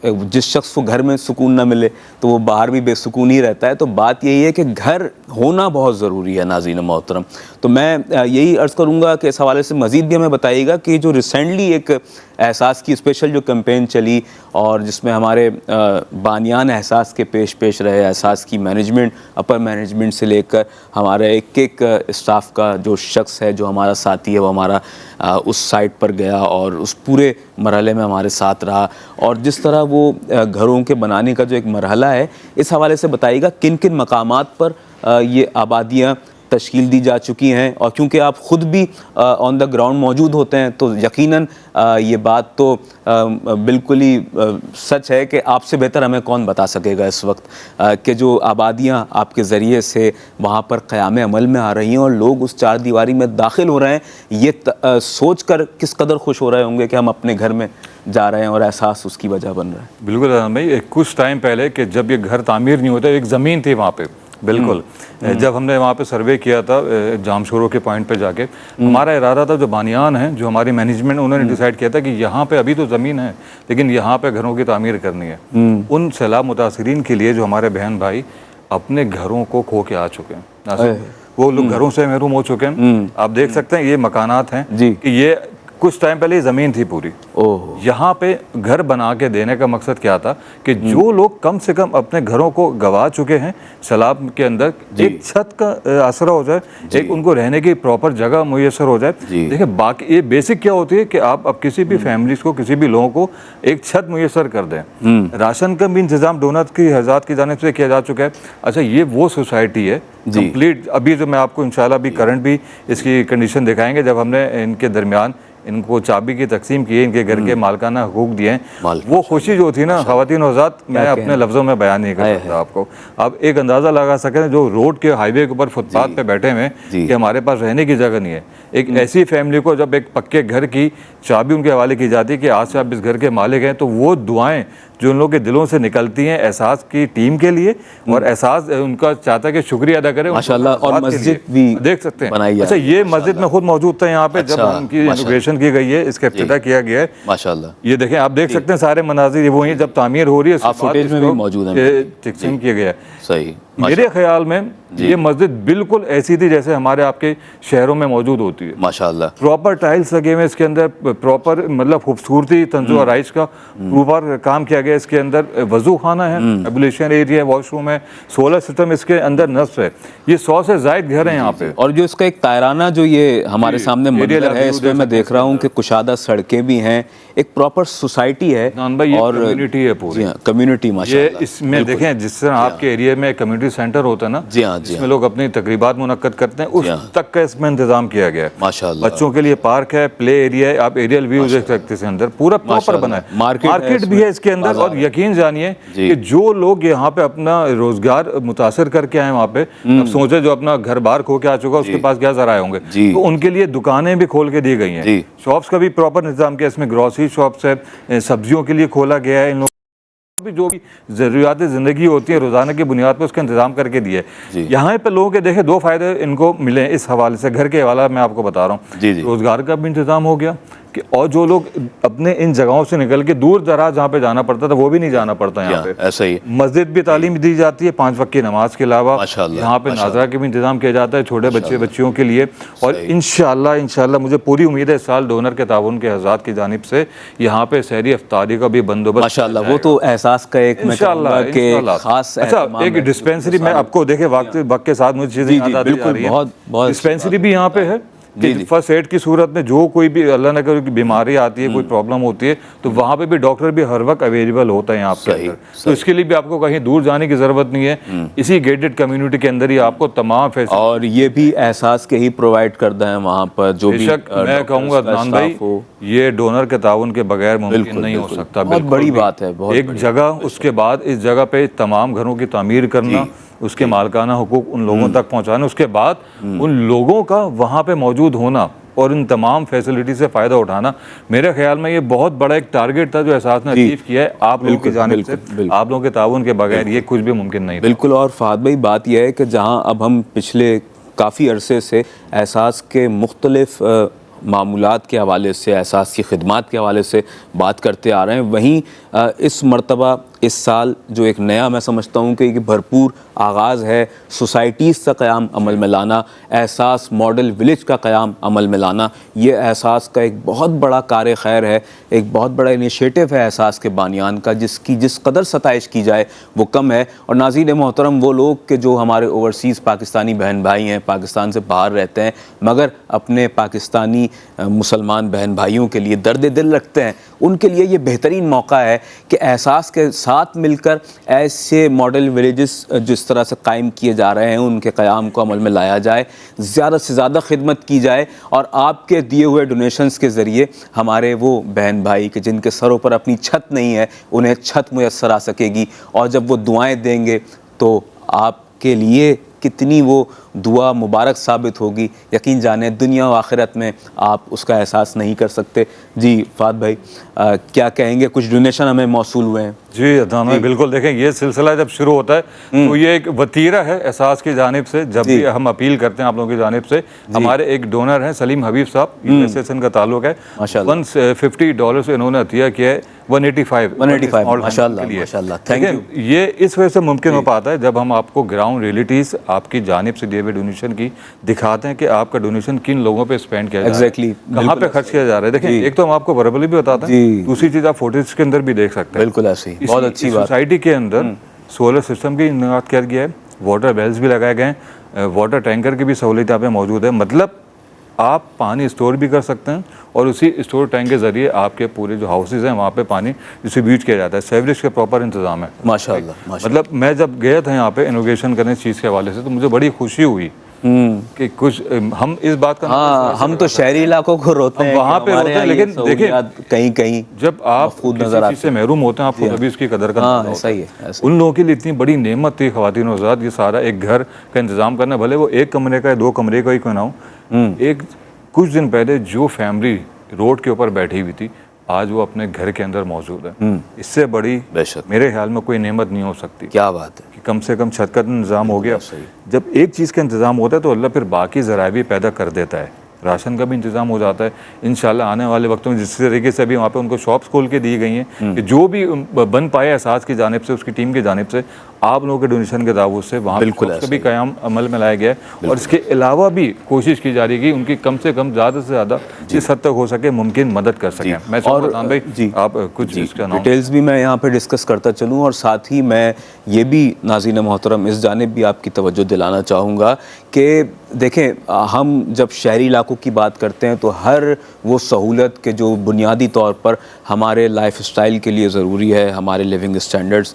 जिस शख्स को घर में सुकून ना मिले तो वो बाहर भी बेसुकून ही रहता है। तो बात यही है कि घर होना बहुत ज़रूरी है नाज़रीन मोहतरम। तो मैं यही अर्ज़ करूँगा कि इस हवाले से मज़ीद भी हमें बताइएगा कि जो रिसेंटली एक एहसास की स्पेशल जो कैंपेन चली और जिसमें हमारे बानियान एहसास के पेश रहे, एहसास की मैनेजमेंट, अपर मैनेजमेंट से लेकर हमारे एक स्टाफ का जो शख्स है, जो हमारा साथी है, वो हमारा उस साइट पर गया और उस पूरे मरहले में हमारे साथ रहा, और जिस तरह वो घरों के बनाने का जो एक मरहला है, इस हवाले से बताइएगा किन किन मकामात पर ये आबादियाँ तश्कील दी जा चुकी हैं। और क्योंकि आप ख़ुद भी ऑन द ग्राउंड मौजूद होते हैं तो यकीनन ये बात तो बिल्कुल ही सच है कि आपसे बेहतर हमें कौन बता सकेगा इस वक्त कि जो आबादियाँ आपके ज़रिए से वहाँ पर क़याम अमल में आ रही हैं और लोग उस चार दीवारी में दाखिल हो रहे हैं, ये सोच कर किस कदर खुश हो रहे होंगे कि हम अपने घर में जा रहे हैं और एहसास उसकी वजह बन रहा है। बिल्कुल भाई, कुछ टाइम पहले कि जब ये घर तामीर नहीं होता, एक ज़मीन थी वहाँ पे, बिल्कुल जब हमने वहाँ पे सर्वे किया था जामशोरों के पॉइंट पे जाके, हमारा इरादा था, जो बानियान हैं, जो हमारी मैनेजमेंट, उन्होंने डिसाइड किया था कि यहाँ पे अभी तो ज़मीन है लेकिन यहाँ पे घरों की तामीर करनी है। उन सैलाब मुतासिरीन के लिए जो हमारे बहन भाई अपने घरों को खो के आ चुके हैं, वो लोग घरों से महरूम हो चुके हैं। आप देख सकते हैं ये मकानात हैं कि ये कुछ टाइम पहले ज़मीन थी पूरी, यहाँ पे घर बना के देने का मकसद क्या था कि जो लोग कम से कम अपने घरों को गंवा चुके हैं सैलाब के अंदर, एक छत का आसरा हो जाए, एक उनको रहने की प्रॉपर जगह मुयसर हो जाए। देखिए बाकी ये बेसिक क्या होती है कि आप अब किसी भी फैमिलीज को, किसी भी लोगों को एक छत मुयसर कर दें। राशन का भी इंतजाम डोनर की हज़ात की जानिब से किया जा चुका है। अच्छा, ये वो सोसाइटी है कंप्लीट, अभी जो मैं आपको इंशाल्लाह भी करंट भी इसकी कंडीशन दिखाएंगे, जब हमने इनके दरमियान इनको चाबी की तकसीम की है, इनके घर के मालकाना हुकूक दिए हैं, वो खुशी जो थी ना ख़वातीन हज़रात, मैं अपने लफ्ज़ों में बयान नहीं कर सकता आपको। आप एक अंदाज़ा लगा सकें जो रोड के हाईवे के ऊपर फुटपाथ पे बैठे हुए कि हमारे पास रहने की जगह नहीं है, एक ऐसी फैमिली को जब एक पक्के घर की चाबी उनके हवाले की जाती है कि आज से आप इस घर के मालिक हैं, तो वो दुआएं जो उन लोगों के दिलों से निकलती हैं एहसास की टीम के लिए, और एहसास उनका चाहता है कि शुक्रिया अदा करें माशाल्लाह। और मस्जिद भी देख सकते हैं। अच्छा, ये मस्जिद में खुद मौजूद था यहाँ पे, जब उनकी इनॉग्रेशन की गई है, इसका इफ्तिताह किया गया है माशाल्लाह। ये देखें, आप देख सकते हैं सारे मनाजिर वो ही जब तामीर हो रही है, फुटेज में भी मौजूद है, तकसीम किया गया है। सही, मेरे ख्याल में ये मस्जिद बिल्कुल ऐसी थी जैसे हमारे आपके शहरों में मौजूद होती है माशाल्लाह। प्रॉपर टाइल्स लगे हुए इसके अंदर, प्रॉपर मतलब खूबसूरती, तंजो आराइश का प्रॉपर काम किया गया। इसके अंदर वजू खाना है, एब्लेशन एरिया, वॉशरूम है, सोलर सिस्टम इसके अंदर नस्ब है। ये 100 से ज़ायद घर हैं यहाँ पे। और जो इसका एक तायराना जो ये हमारे सामने मंजर है, इसमें मैं देख रहा हूँ कि कुशादा सड़कें भी हैं, एक प्रॉपर सोसाइटी है और कम्युनिटी है पूरी, कम्युनिटी माशाल्लाह। ये इसमें देखें जिस तरह आपके एरिया में कम्युनिटी सेंटर होता है ना, जिसमें लोग अपनी तकरीबात मुनक्कद करते हैं, उस तक का इसमें इंतजाम किया गया है माशाल्लाह। बच्चों के लिए पार्क है, प्ले एरिया है, आप एरियल व्यू देख सकते हैं, अंदर पूरा प्रॉपर बना है, मार्केट भी है इसके अंदर। और यकीन जानिए कि जो लोग यहाँ पे अपना रोजगार मुतासर करके आए वहाँ पे, अब सोचे जो अपना घर बार खो के आ चुका उसके पास क्या जराए होंगे, तो उनके लिए दुकानें भी खोल के दी गई हैं, शॉप्स का भी प्रॉपर इंतजाम किया। इसमें ग्रोसरी शॉप्स है, सब्जियों के लिए खोला गया है, इन लोगों भी जो भी ज़रूरियात ज़िंदगी होती है रोज़ाना की बुनियाद पर उसका इंतजाम करके दिए। यहाँ पे लोगों के देखे दो फायदे इनको मिले इस हवाले से, घर के हवाला मैं आपको बता रहा हूँ, रोज़गार का भी इंतजाम हो गया, कि और जो लोग अपने इन जगहों से निकल के दूर दराज जहाँ पे जाना पड़ता था वो भी नहीं जाना पड़ता यहाँ पे। ऐसा ही मस्जिद भी तालीम दी जाती है 5 वक्त की नमाज के अलावा। माशाअल्लाह, यहाँ पे नाजरा के भी इंतजाम किया जाता है छोटे बच्चियों के लिए। और इंशाअल्लाह मुझे पूरी उम्मीद है इस साल डोनर के ताउन के हज़रात की जानिब से यहाँ पे सहरी इफ्तारी का भी बंदोबस्त माशाअल्लाह। वो तो एहसास का एक मैं कहूँगा कि खास अच्छा एक डिस्पेंसरी में आपको देखे वक्त के साथ मुझे चीज़ें याद आती जा रही हैं। डिस्पेंसरी भी यहाँ पे है कि फर्स्ट एड की सूरत में जो कोई भी अल्लाह न करे बीमारी आती है, कोई प्रॉब्लम होती है, तो वहाँ पे भी डॉक्टर भी हर वक्त अवेलेबल होता है आपके अंदर। तो इसके लिए भी आपको कहीं दूर जाने की ज़रूरत नहीं है, इसी गेटेड कम्युनिटी के अंदर ही आपको तमाम फैसिलिटी और ये भी एहसास के ही प्रोवाइड करता है वहाँ पर जो भी। मैं कहूँगा अदनान भाई ये डोनर के ताउन के बगैर मुमकिन नहीं हो सकता। बहुत बड़ी बात है, बहुत एक जगह, उसके बाद इस जगह पे तमाम घरों की तामीर करना, उसके मालकाना हुकूक उन लोगों तक पहुंचाना, उसके बाद उन लोगों का वहाँ पे मौजूद होना और इन तमाम फैसिलिटी से फ़ायदा उठाना, मेरे ख्याल में ये बहुत बड़ा एक टारगेट था जो एहसास ने अचीव किया है आप लोगों की जानिब से। आप लोगों के ताउन के बगैर ये कुछ भी मुमकिन नहीं। बिल्कुल। और फहद भाई बात यह है कि जहाँ अब हम पिछले काफ़ी अरसे से एहसास के मुख्तलिफ मामूलात के हवाले से, एहसास की खिदमात के हवाले से बात करते आ रहे हैं, वहीं इस मर्तबा इस साल जो एक नया मैं समझता हूँ कि भरपूर आगाज़ है सोसाइटीज़ का क़याम अमल में लाना, एहसास मॉडल विलेज का क़याम अमल में लाना, ये एहसास का एक बहुत बड़ा कार खैर है, एक बहुत बड़ा इनिशिएटिव है एहसास के बानियान का, जिसकी जिस कदर सताइश की जाए वो कम है। और नाज़रीन मोहतरम, वो लोग के जो हमारे ओवरसीज़ पाकिस्तानी बहन भाई हैं, पाकिस्तान से बाहर रहते हैं, मगर अपने पाकिस्तानी मुसलमान बहन भाइयों के लिए दर्द दिल रखते हैं, उनके लिए ये बेहतरीन मौका है कि एहसास के साथ मिलकर ऐसे मॉडल विलेजेस जिस तरह से कायम किए जा रहे हैं उनके क़याम को अमल में लाया जाए, ज़्यादा से ज़्यादा खिदमत की जाए और आपके दिए हुए डोनेशंस के ज़रिए हमारे वो बहन भाई के जिनके सरों पर अपनी छत नहीं है उन्हें छत मुयस्सर आ सकेगी। और जब वो दुआएं देंगे तो आपके लिए कितनी वो दुआ मुबारक साबित होगी, यकीन जाने दुनिया व आखिरत में आप उसका एहसास नहीं कर सकते। जी फहद भाई क्या कहेंगे? कुछ डोनेशन हमें मौसूल हुए हैं। जी अदनान भाई बिल्कुल, देखें ये सिलसिला जब शुरू होता है तो ये एक वतीरा है एहसास की जानिब से। जब भी हम अपील करते हैं आप लोगों की जानिब से, हमारे एक डोनर हैं सलीम हबीब साहब, यूएसए से इनका ताल्लुक है, $150 इन्होंने अतिया किया है, 185 माशाल्लाह, थैंक यू। ये इस वजह से मुमकिन हो पाता है जब हम आपको ग्राउंड रियलिटीज़ आपकी जानिब से दिए हुए डोनेशन की दिखाते हैं कि आपका डोनेशन किन लोगों पे स्पेंड किया जा रहा है, कहाँ पे खर्च किया जा रहा है। देखिए एक तो हम आपको वर्बली भी बताते हैं, दूसरी चीज़ आप फोटेज के अंदर भी देख सकते हैं। बिल्कुल ऐसे ही, बहुत अच्छी बात। सोसाइटी के अंदर सोलर सिस्टम की इनात किया गया है, वाटर वेल्स भी लगाए गए हैं, वाटर टैंकर की भी सहूलियत यहाँ पे मौजूद है। मतलब आप पानी स्टोर भी कर सकते हैं और उसी स्टोर टैंक के ज़रिए आपके पूरे जो हाउसेज हैं वहाँ पे पानी डिस्ट्रीब्यूट किया जाता है। सेवरेज का प्रॉपर इंतजाम है माशाल्लाह। मतलब मैं जब गया था यहाँ पे इनोवेशन करने इस चीज़ के हवाले से तो मुझे बड़ी खुशी हुई कि कुछ हम इस बात का हम तो शहरी इलाकों को रोते हैं, वहाँ पे रोते हैं, लेकिन देखिए कहीं कहीं जब आप किसी चीज़ से महरूम होते हैं आपको तभी उसकी कदर करना सही है। उन लोगों के लिए इतनी बड़ी नेमत थी ख़वातीन और हज़रात, ये सारा एक घर का इंतज़ाम करना, भले वो एक कमरे का या 2 कमरे का ही क्यों ना हो। एक कुछ दिन पहले जो फैमिली रोड के ऊपर बैठी हुई थी आज वो अपने घर के अंदर मौजूद है। इससे बड़ी मेरे ख्याल में कोई नेमत नहीं हो सकती। क्या बात है कि कम से कम छत का इंतज़ाम हो गया। जब एक चीज़ का इंतज़ाम होता है तो अल्लाह फिर बाकी ज़राए भी पैदा कर देता है, राशन का भी इंतज़ाम हो जाता है। इंशाल्लाह आने वाले वक्तों में जिस तरीके से अभी वहाँ पे उनको शॉप्स खोल के दी गई हैं कि जो भी बन पाए एहसास की जानिब से, उसकी टीम की जानिब से, आप लोगों के डोनेशन के ताबूत से वहाँ बिल्कुल भी क़याम अमल में लाया गया है। और इसके अलावा भी कोशिश की जा रही है कि उनकी कम से कम ज़्यादा से ज़्यादा जिस हद तक हो सके मुमकिन मदद कर सकें। मैं और भाई जी आप कुछ इसका डिटेल्स भी मैं यहाँ पे डिस्कस करता चलूँ और साथ ही मैं ये भी नाज़रीन मोहतरम इस जानिब भी आपकी तवज्जो दिलाना चाहूँगा कि देखें हम जब शहरी इलाकों की बात करते हैं तो हर वो सहूलत के जो बुनियादी तौर पर हमारे लाइफ स्टाइल के लिए ज़रूरी है, हमारे लिविंग स्टैंडर्ड्स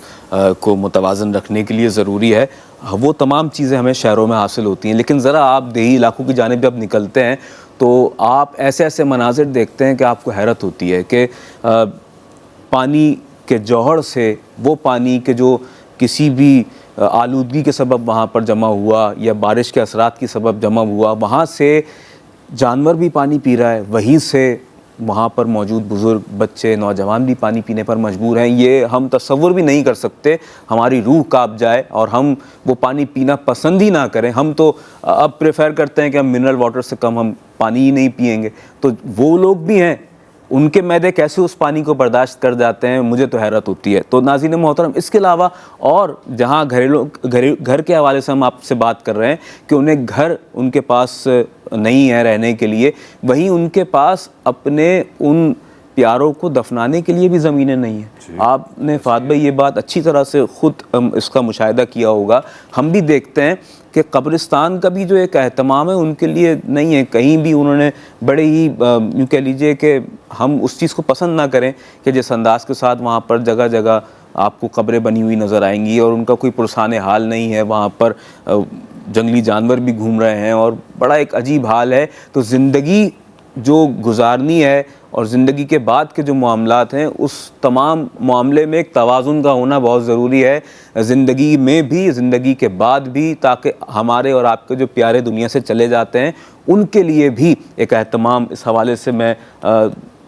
को मुतवाज़न रखने के लिए ज़रूरी है, वो तमाम चीज़ें हमें शहरों में हासिल होती हैं। लेकिन ज़रा आप देही इलाकों की जानिब जब निकलते हैं तो आप ऐसे ऐसे मनाजिर देखते हैं कि आपको हैरत होती है कि पानी के जौहर से वो पानी के जो किसी भी आलूदगी के सबब वहाँ पर जमा हुआ या बारिश के असरात की सबब जमा हुआ, वहाँ से जानवर भी पानी पी रहा है, वहीं से वहाँ पर मौजूद बुज़ुर्ग, बच्चे, नौजवान भी पानी पीने पर मजबूर हैं। ये हम तसव्वुर भी नहीं कर सकते, हमारी रूह काँप जाए और हम वो पानी पीना पसंद ही ना करें। हम तो अब प्रेफर करते हैं कि हम मिनरल वाटर से कम हम पानी ही नहीं पिएंगे। तो वो लोग भी हैं उनके मैदे कैसे उस पानी को बर्दाश्त कर जाते हैं, मुझे तो हैरत होती है। तो नाज़रीन मोहतरम, इसके अलावा और जहाँ घर के हवाले से हम आपसे बात कर रहे हैं कि उन्हें घर उनके पास नहीं है रहने के लिए, वहीं उनके पास अपने उन प्यारों को दफनाने के लिए भी ज़मीनें नहीं हैं। आपने फ़ाद भाई ये बात अच्छी तरह से ख़ुद इसका मुशाहिदा किया होगा। हम भी देखते हैं कि कब्रिस्तान का भी जो एक एहतमाम है उनके लिए नहीं है। कहीं भी उन्होंने बड़े ही यूँ कह लीजिए कि हम उस चीज़ को पसंद ना करें कि जिस अंदाज के साथ वहाँ पर जगह जगह आपको कब्रें बनी हुई नज़र आएंगी और उनका कोई पुरसाने हाल नहीं है, वहाँ पर जंगली जानवर भी घूम रहे हैं और बड़ा एक अजीब हाल है। तो ज़िंदगी जो गुजारनी है और ज़िंदगी के बाद के जो मामलात हैं, उस तमाम मामले में एक तवाज़ुन का होना बहुत ज़रूरी है, ज़िंदगी में भी, ज़िंदगी के बाद भी, ताकि हमारे और आपके जो प्यारे दुनिया से चले जाते हैं उनके लिए भी एक एहतमाम, इस हवाले से मैं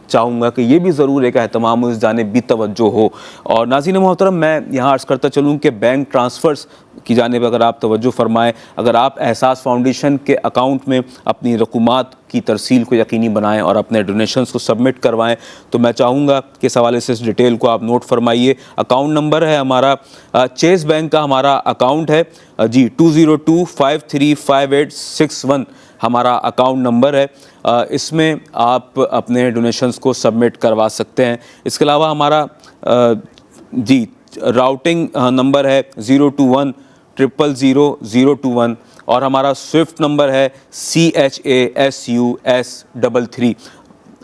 चाहूँगा कि ये भी ज़रूर एक एहतमाम उस जानिब भी तवज्जो हो। और नाज़रीन मोहतरम, मैं यहाँ अर्ज़ करता चलूँ कि बैंक ट्रांसफ़र्स की जानिब अगर आप तवज्जो फरमाएँ, अगर आप एहसास फाउंडेशन के अकाउंट में अपनी रकूमात की तरसील को यकीनी बनाएं और अपने डोनेशंस को सबमिट करवाएं, तो मैं चाहूँगा कि इस हवाले से इस डिटेल को आप नोट फरमाइए। अकाउंट नंबर है हमारा, चेस बैंक का हमारा अकाउंट है जी, 202535861 हमारा अकाउंट नंबर है। इसमें आप अपने डोनेशंस को सबमिट करवा सकते हैं। इसके अलावा हमारा जी राउटिंग नंबर है 021000021 और हमारा स्विफ्ट नंबर है CHASUS33।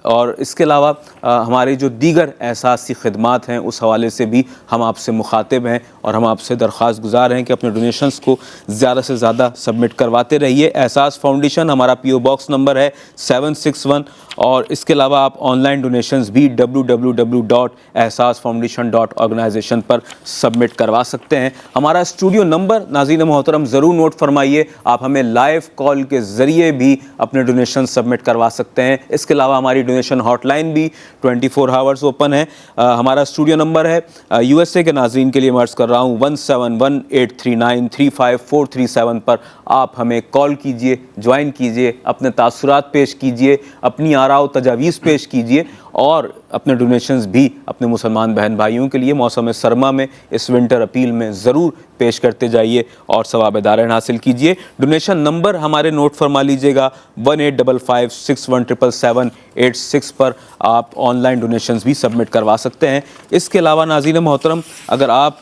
और इसके अलावा हमारी जो दीगर एहसासी खिदमात हैं उस हवाले से भी हम आपसे मुखातिब हैं और हम आपसे दरख्वास्त गुजार हैं कि अपने डोनेशंस को ज़्यादा से ज़्यादा सबमिट करवाते रहिए। एहसास फाउंडेशन हमारा PO बॉक्स नंबर है 761 और इसके अलावा आप ऑनलाइन डोनेशंस भी www.ehsasfoundation.organization पर सबमिट करवा सकते हैं। हमारा स्टूडियो नंबर नाज़रीन मोहतरम ज़रूर नोट फरमाइए, आप हमें लाइव कॉल के ज़रिए भी अपने डोनेशन सबमिट करवा सकते हैं। इसके अलावा हमारी डोनेशन हॉटलाइन भी 24 आवर्स ओपन है। हमारा स्टूडियो नंबर है USA के नाज़रीन के लिए मैं अर्ज़ कर रहा हूँ 1718393547 पर आप हमें कॉल कीजिए, ज्वाइन कीजिए, अपने तासुरात पेश कीजिए, अपनी आरा व तजावीज़ पेश कीजिए और अपने डोनेशंस भी अपने मुसलमान बहन भाइयों के लिए मौसम सरमा में, इस विंटर अपील में ज़रूर पेश करते जाइए और सवाब दारन हासिल कीजिए। डोनेशन नंबर हमारे नोट फरमा लीजिएगा 1855617778 पर आप ऑनलाइन डोनेशंस भी सबमिट करवा सकते हैं। इसके अलावा नाज़रीन मोहतरम, अगर आप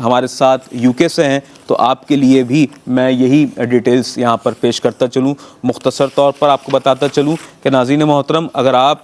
हमारे साथ UK से हैं तो आपके लिए भी मैं यही डिटेल्स यहाँ पर पेश करता चलूँ। मुख्तसर तौर पर आपको बताता चलूँ कि नाज़रीन मोहतरम, अगर आप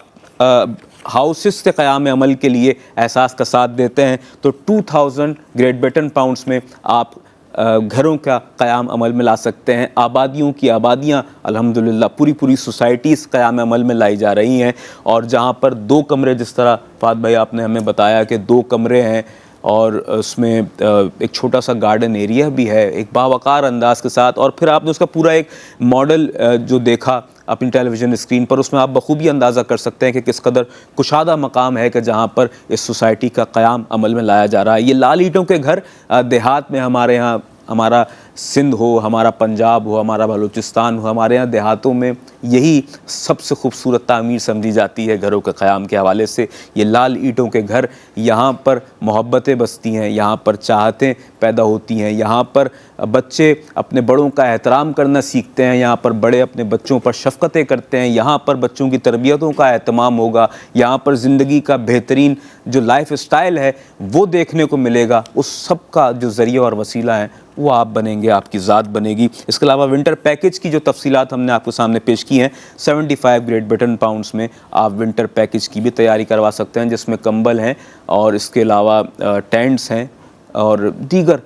हाउसेस के क़याम अमल के लिए एहसास का साथ देते हैं तो 2000 ग्रेट ब्रिटेन पाउंड्स में आप घरों का क़याम अमल में ला सकते हैं। आबादियों की आबादियाँ अल्हम्दुलिल्लाह पूरी क़याम क़याम अमल में लाई जा रही हैं और जहाँ पर 2 कमरे, जिस तरह फ़ाद भाई आपने हमें बताया कि 2 कमरे हैं और उसमें एक छोटा सा गार्डन एरिया भी है एक बावकार अंदाज के साथ, और फिर आपने उसका पूरा एक मॉडल जो देखा अपनी टेलीविज़न स्क्रीन पर, उसमें आप बखूबी अंदाज़ा कर सकते हैं कि किस कदर कुशादा मकाम है कि जहाँ पर इस सोसाइटी का क़याम अमल में लाया जा रहा है। ये लाल ईंटों के घर देहात में हमारे यहाँ, हमारा सिंध हो, हमारा पंजाब हो, हमारा बलूचिस्तान हो, हमारे यहाँ देहातों में यही सबसे खूबसूरत तामीर समझी जाती है घरों के क़याम के हवाले से। ये लाल ईंटों के घर, यहाँ पर मोहब्बतें बसती हैं, यहाँ पर चाहतें पैदा होती हैं, यहाँ पर बच्चे अपने बड़ों का एहतराम करना सीखते हैं, यहाँ पर बड़े अपने बच्चों पर शफ़क़तें करते हैं, यहाँ पर बच्चों की तरबियतों का एहतमाम होगा, यहाँ पर ज़िंदगी का बेहतरीन जो लाइफ स्टाइल है वो देखने को मिलेगा। उस सब का जो ज़रिया और वसीला है वो आप बनेंगे, आपकी ज़ात बनेगी। इसके अलावा विंटर पैकेज की जो तफसीलात हमने आपके सामने पेश की हैं, 75 ग्रेट ब्रिटेन पाउंड्स में आप विंटर पैकेज की भी तैयारी करवा सकते हैं, जिसमें कंबल हैं और इसके अलावा टेंट्स हैं और दीगर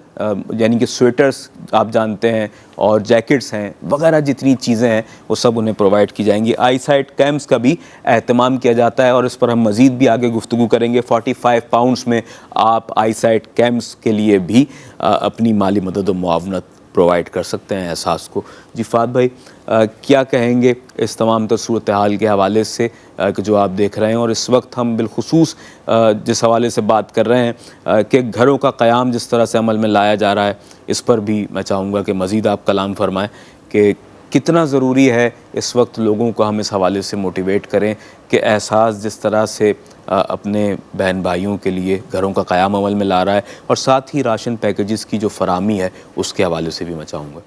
यानी कि स्वेटर्स आप जानते हैं और जैकेट्स हैं वगैरह, जितनी चीज़ें हैं वो सब उन्हें प्रोवाइड की जाएंगी। आई साइट कैंप्स का भी एहतमाम किया जाता है और इस पर हम मज़ीद भी आगे गुफ्तगू करेंगे। 45 पाउंड्स में आप आई साइट कैंप्स के लिए भी अपनी माली मदद व मुआवनत प्रोवाइड कर सकते हैं एहसास को। जी फ़ाद भाई, क्या कहेंगे इस तमाम तर सूरत हाल के हवाले से कि जो आप देख रहे हैं, और इस वक्त हम बिलखुसूस जिस हवाले से बात कर रहे हैं कि घरों का क़याम जिस तरह से अमल में लाया जा रहा है, इस पर भी मैं चाहूँगा कि मज़ीद आप कलाम फरमाएँ कि कितना ज़रूरी है इस वक्त लोगों को हम इस हवाले से मोटिवेट करें कि एहसास जिस तरह से अपने बहन भाइयों के लिए घरों का क़याम अमल में ला रहा है, और साथ ही राशन पैकेजेस की जो फराहमी है उसके हवाले से भी मैं चाहूँगा।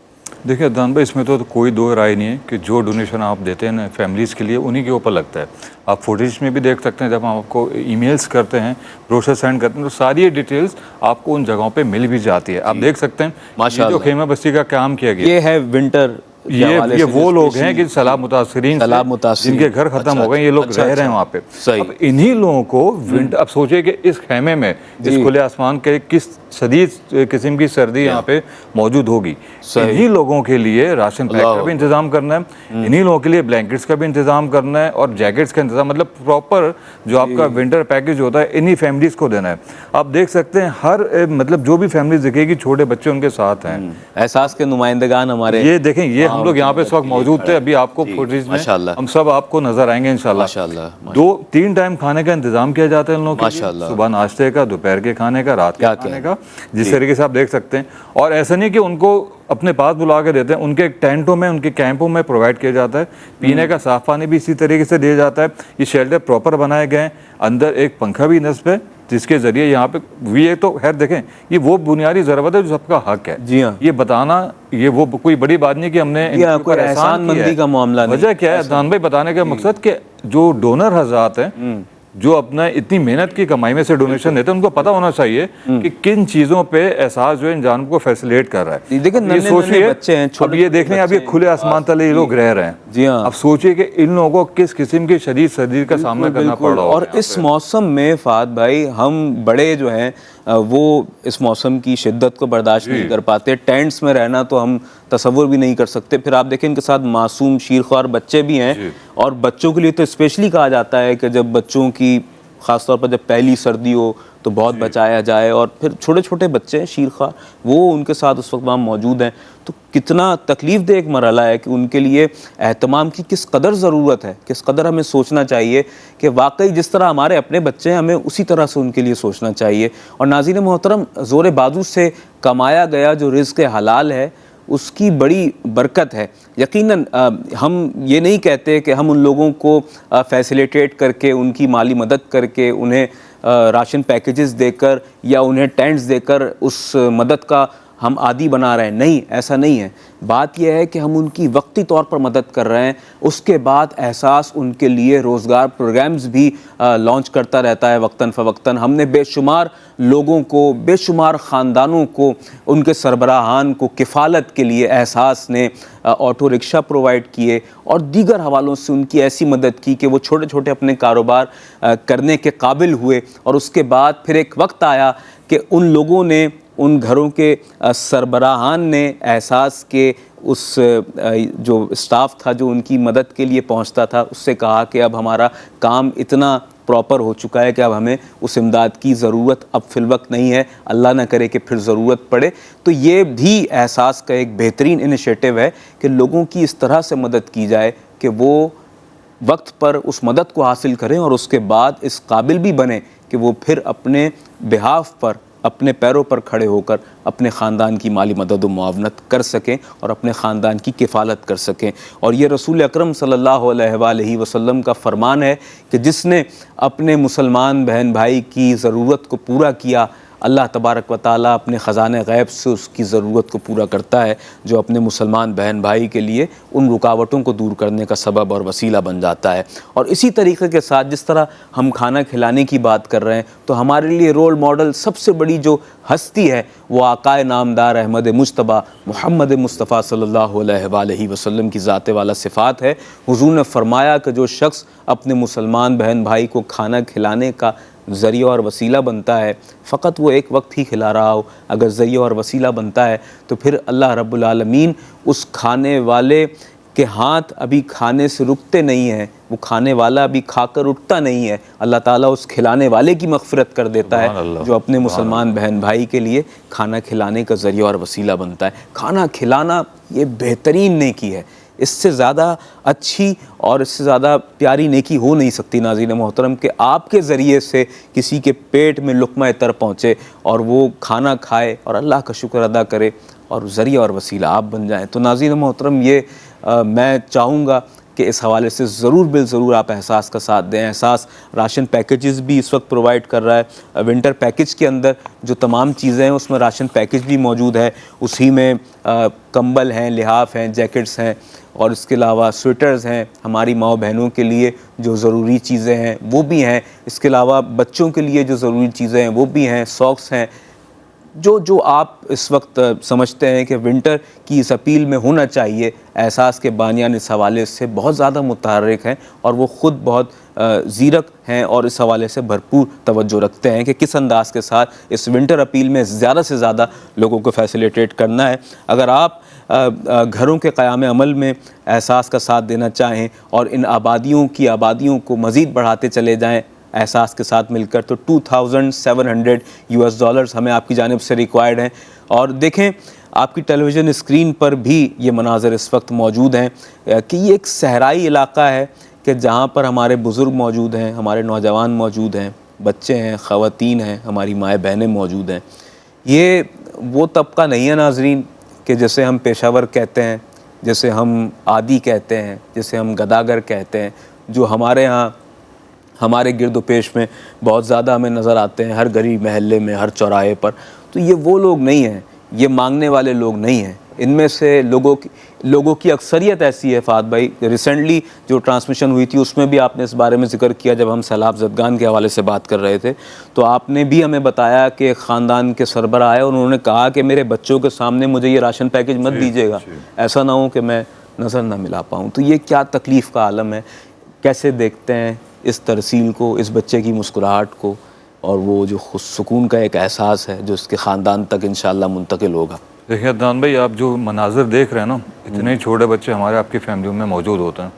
देखिए अदनान भाई, इसमें तो कोई दो राय नहीं है कि जो डोनेशन आप देते हैं ना फैमिलीज़ के लिए, उन्हीं के ऊपर लगता है। आप फुटेज में भी देख सकते हैं, जब हम आपको ईमेल्स करते हैं, ब्रोशर सेंड करते हैं, तो सारी डिटेल्स आपको उन जगहों पे मिल भी जाती है। आप देख सकते हैं ये जो खेमा बस्ती का काम किया गया, ये है विंटर, ये वो लोग हैं कि सैलाब मुतासरीन जिनके घर खत्म हो गए, ये लोग रह रहे हैं वहाँ पे। अब इन्हीं लोगों को विंटर, अब सोचिए कि इस खेमे में, इस खुले आसमान के, किस शदीद किस्म की सर्दी यहाँ पे मौजूद होगी। इन्हीं लोगों के लिए राशन पैक का भी इंतजाम करना है, इन्हीं लोगों के लिए ब्लैंकेट्स का भी इंतजाम करना है और जैकेट्स का इंतजाम, मतलब प्रॉपर जो आपका विंटर पैकेज होता है इन्हीं फैमिलीज को देना है। आप देख सकते हैं हर मतलब जो भी फैमिलीज दिखेगी, छोटे बच्चे उनके साथ हैं। एहसास के नुमाइंदगान हमारे, ये देखें, ये हम लोग यहाँ पे इस वक्त मौजूद थे। अभी आपको फुटेज में हम सब आपको नजर आएंगे इंशाल्लाह। 2-3 टाइम खाने का इंतजाम किया जाता है इन लोगों के लिए, सुबह नाश्ते का, दोपहर के खाने का, रात के खाने का, जिस तरीके से आप देख सकते हैं। और ऐसा नहीं कि उनको अपने पास बुला के देते हैं, उनके टेंटों में, उनके कैंपों में प्रोवाइड किया जाता है। पीने का साफ पानी भी इसी तरीके से दिया जाता है। ये शेल्टर प्रॉपर बनाए गए हैं, अंदर एक पंखा भी नस्ब है जिसके जरिए यहाँ पे ये तो खैर देखें, ये वो बुनियादी ज़रूरत है जो सबका हक है। जी हाँ, ये बताना, ये वो कोई बड़ी बात नहीं कि हमने कोई एहसान मंदी का मामला नहीं। वजह क्या है अदनान भाई, बताने का मकसद कि जो डोनर हज़रात हैं, जो अपना इतनी मेहनत की कमाई में से डोनेशन देते हैं, उनको पता होना चाहिए कि किन चीज़ों पे एहसास जो है इन जानवरों को फैसिलिटेट कर रहा है। देखिए सोचिए बच्चे हैं, अब ये देख लें, अब ये खुले आसमान तले ये लोग रह रहे हैं। जी हाँ, अब सोचिए कि इन लोगों को किस किस्म की शदीद सर्दी का सामना करना पड़ रहा है। और इस मौसम में फाद भाई, हम बड़े जो हैं वो इस मौसम की शिद्दत को बर्दाश्त नहीं कर पाते। टेंट्स में रहना तो हम तसव्वुर भी नहीं कर सकते। फिर आप देखें इनके साथ मासूम शीरख्वार बच्चे भी हैं, और बच्चों के लिए तो स्पेशली कहा जाता है कि जब बच्चों की, ख़ासतौर पर जब पहली सर्दी हो तो बहुत बचाया जाए। और फिर छोटे छोटे बच्चे हैं शीरख्वार, वो उनके साथ उस वक्त वहाँ मौजूद हैं। तो कितना तकलीफ़ दह एक मरहला है कि उनके लिए एहतमाम की किस कदर ज़रूरत है, किस कदर हमें सोचना चाहिए कि वाकई जिस तरह हमारे अपने बच्चे हैं, हमें उसी तरह से उनके लिए सोचना चाहिए। और नाज़रीन मोहतरम, ज़ोर बाजू से कमाया गया जो रिज़्क़ हलाल है उसकी बड़ी बरकत है। यकीनन हम ये नहीं कहते कि हम उन लोगों को फैसिलिटेट करके, उनकी माली मदद करके, उन्हें राशन पैकेजेस देकर या उन्हें टेंट्स देकर उस मदद का हम आदी बना रहे हैं। नहीं, ऐसा नहीं है। बात यह है कि हम उनकी वक्ती तौर पर मदद कर रहे हैं, उसके बाद एहसास उनके लिए रोज़गार प्रोग्राम्स भी लॉन्च करता रहता है वक्तन फ़वक्तन। हमने बेशुमार लोगों को, बेशुमार ख़ानदानों को, उनके सरबराहान को किफ़ालत के लिए एहसास ने ऑटो रिक्शा प्रोवाइड किए और दीगर हवालों से उनकी ऐसी मदद की कि वो छोटे छोटे अपने कारोबार करने के काबिल हुए। और उसके बाद फिर एक वक्त आया कि उन लोगों ने, उन घरों के सरबराहान ने एहसास के उस जो स्टाफ था जो उनकी मदद के लिए पहुंचता था, उससे कहा कि अब हमारा काम इतना प्रॉपर हो चुका है कि अब हमें उस इमदाद की ज़रूरत अब फिलवक्त नहीं है, अल्लाह ना करे कि फिर ज़रूरत पड़े। तो ये भी एहसास का एक बेहतरीन इनिशिएटिव है कि लोगों की इस तरह से मदद की जाए कि वो वक्त पर उस मदद को हासिल करें और उसके बाद इस काबिल भी बने कि वो फिर अपने बिहाफ पर, अपने पैरों पर खड़े होकर अपने ख़ानदान की माली मदद व मुआवनत कर सकें और अपने ख़ानदान की किफ़ालत कर सकें। और ये रसूल अकरम सल्लल्लाहु अलैहि वसल्लम का फ़रमान है कि जिसने अपने मुसलमान बहन भाई की ज़रूरत को पूरा किया, अल्लाह तबारक व ताला अपने ख़ज़ाने ग़ैब से उसकी ज़रूरत को पूरा करता है, जो अपने मुसलमान बहन भाई के लिए उन रुकावटों को दूर करने का सबब और वसीला बन जाता है। और इसी तरीके के साथ जिस तरह हम खाना खिलाने की बात कर रहे हैं, तो हमारे लिए रोल मॉडल सबसे बड़ी जो हस्ती है वो आकाए नामदार अहमद मुज्तबा मोहम्मद मुस्तफ़ा सल्लल्लाहु अलैहि वसल्लम की ज़ाते वाला सिफ़ात है। हुज़ूर ने फ़रमाया कि जो शख्स अपने मुसलमान बहन भाई को खाना खिलाने का ज़रिया और वसीला बनता है, फ़कत वो एक वक्त ही खिला रहा हो, अगर ज़रिया और वसीला बनता है तो फिर अल्लाह रब्बुल आलमीन उस खाने वाले के हाथ अभी खाने से रुकते नहीं हैं, वो खाने वाला अभी खाकर उठता नहीं है, अल्लाह ताला उस खिलाने वाले की मग़फ़िरत कर देता है जो अपने मुसलमान बहन भाई के लिए खाना खिलाने का ज़रिया और वसीला बनता है। खाना खिलाना ये बेहतरीन नेकी है, इससे ज़्यादा अच्छी और इससे ज़्यादा प्यारी नेकी हो नहीं सकती नाज़रीन मोहतरम, कि आपके ज़रिए से किसी के पेट में लुक़्मा तर पहुँचे और वो खाना खाए और अल्लाह का शुक्र अदा करे और ज़रिया और वसीला आप बन जाएँ। तो नाज़रीन मोहतरम, ये मैं चाहूँगा कि इस हवाले से ज़रूर बिल ज़रूर आप एहसास का साथ दें। एहसास राशन पैकेजेस भी इस वक्त प्रोवाइड कर रहा है। विंटर पैकेज के अंदर जो तमाम चीज़ें हैं उसमें राशन पैकेज भी मौजूद है। उसी में कंबल हैं, लिहाफ हैं, जैकेट्स हैं और इसके अलावा स्वेटर्स हैं। हमारी माओ बहनों के लिए जो ज़रूरी चीज़ें हैं वो भी हैं। इसके अलावा बच्चों के लिए जो ज़रूरी चीज़ें हैं वो भी हैं, सॉक्स हैं। जो आप इस वक्त समझते हैं कि विंटर की इस अपील में होना चाहिए, एहसास के बानियान इस हवाले से बहुत ज़्यादा मुतहर्रिक हैं और वो ख़ुद बहुत ज़ीरक हैं और इस हवाले से भरपूर तवज्जो रखते हैं कि किस अंदाज़ के साथ इस विंटर अपील में ज़्यादा से ज़्यादा लोगों को फैसिलिटेट करना है। अगर आप घरों के क़याम अमल में एहसास का साथ देना चाहें और इन आबादियों को मज़ीद बढ़ाते चले जाएँ एहसास के साथ मिलकर, तो $2,700 हमें आपकी जानिब से रिक्वायर्ड हैं। और देखें, आपकी टेलीविज़न स्क्रीन पर भी ये मनाज़र इस वक्त मौजूद हैं कि ये एक सहराई इलाका है कि जहाँ पर हमारे बुज़ुर्ग मौजूद हैं, हमारे नौजवान मौजूद हैं, बच्चे हैं, ख़वातीन हैं, हमारी माएँ बहनें मौजूद हैं। ये वो तबका नहीं है नाज़रीन कि जैसे हम पेशावर कहते हैं, जैसे हम आदी कहते हैं, जैसे हम गदागर कहते हैं, जो हमारे यहाँ हमारे गिरद पेश में बहुत ज़्यादा हमें नज़र आते हैं, हर गली महल्ले में, हर चौराहे पर। तो ये वो लोग नहीं हैं, ये मांगने वाले लोग नहीं हैं। इनमें से लोगों की अक्सरियत ऐसी है। फ़ाद भाई, रिसेंटली जो ट्रांसमिशन हुई थी उसमें भी आपने इस बारे में ज़िक्र किया, जब हम सैलाब ज़दगान के हवाले से बात कर रहे थे, तो आपने भी हमें बताया कि ख़ानदान के सरबराह आए और उन्होंने कहा कि मेरे बच्चों के सामने मुझे ये राशन पैकेज मत दीजिएगा, ऐसा ना हो कि मैं नज़र ना मिला पाऊँ। तो ये क्या तकलीफ़ का आलम है। कैसे देखते हैं इस तरसील को, इस बच्चे की मुस्कुराहट को और वो जो सुकून का एक एहसास है जो इसके ख़ानदान तक इंशाअल्लाह मुंतकिल होगा। देखिए अदनान भाई, आप जो मनाज़र देख रहे हैं ना, इतने छोटे बच्चे हमारे आपकी फैमिलियों में मौजूद होते हैं।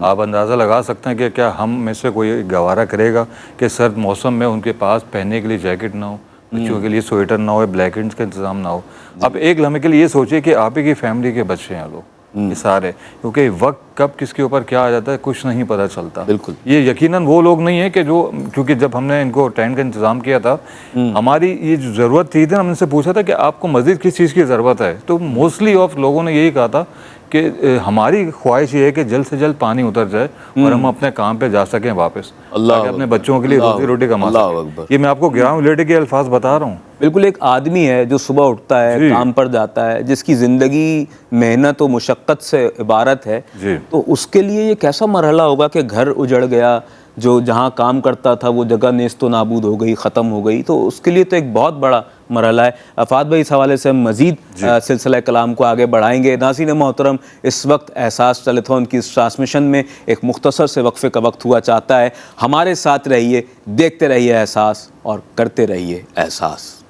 आप अंदाज़ा लगा सकते हैं कि क्या हम में से कोई गवारा करेगा कि सर्द मौसम में उनके पास पहनने के लिए जैकेट ना हो, बच्चों के लिए स्वेटर ना हो, ब्लैंकेट्स का इंतज़ाम ना हो। आप एक लम्हे के लिए ये सोचिए कि आप ही की फैमिली के बच्चे हैं लोग, ये सारे, क्योंकि वक्त कब किसके ऊपर क्या आ जाता है कुछ नहीं पता चलता। बिल्कुल, ये यकीनन वो लोग नहीं है कि जो, क्योंकि जब हमने इनको टेंट का इंतज़ाम किया था, हमारी ये जो ज़रूरत थी, हमने इनसे पूछा था कि आपको मज़ीद किस चीज़ की ज़रूरत है, तो मोस्टली ऑफ लोगों ने यही कहा था कि हमारी ख्वाहिश ये है कि जल्द से जल्द पानी उतर जाए और हम अपने काम पे जा सकें वापस, ताकि अपने बच्चों के लिए रोजी रोटी कमा सकें। ये मैं आपको ग्राउंड रिलेटेड के अल्फाज बता रहा हूँ। बिल्कुल, एक आदमी है जो सुबह उठता है, काम पर जाता है, जिसकी ज़िंदगी मेहनत और मुशक्क़त से इबारत है, तो उसके लिए ये कैसा मरहला होगा कि घर उजड़ गया, जो जहाँ काम करता था वो जगह नेस्तो नाबूद हो गई, ख़त्म हो गई। तो उसके लिए तो एक बहुत बड़ा मरहला है। फ़ाद भाई, इस हवाले से हम मज़ीद सिलसिला कलाम को आगे बढ़ाएंगे। नाज़रीन मोहतरम, इस वक्त एहसास टेलीथॉन की इस ट्रांसमिशन में एक मुख्तसर से वक्फे का वक्त हुआ चाहता है। हमारे साथ रहिए, देखते रहिए एहसास और करते रहिए एहसास।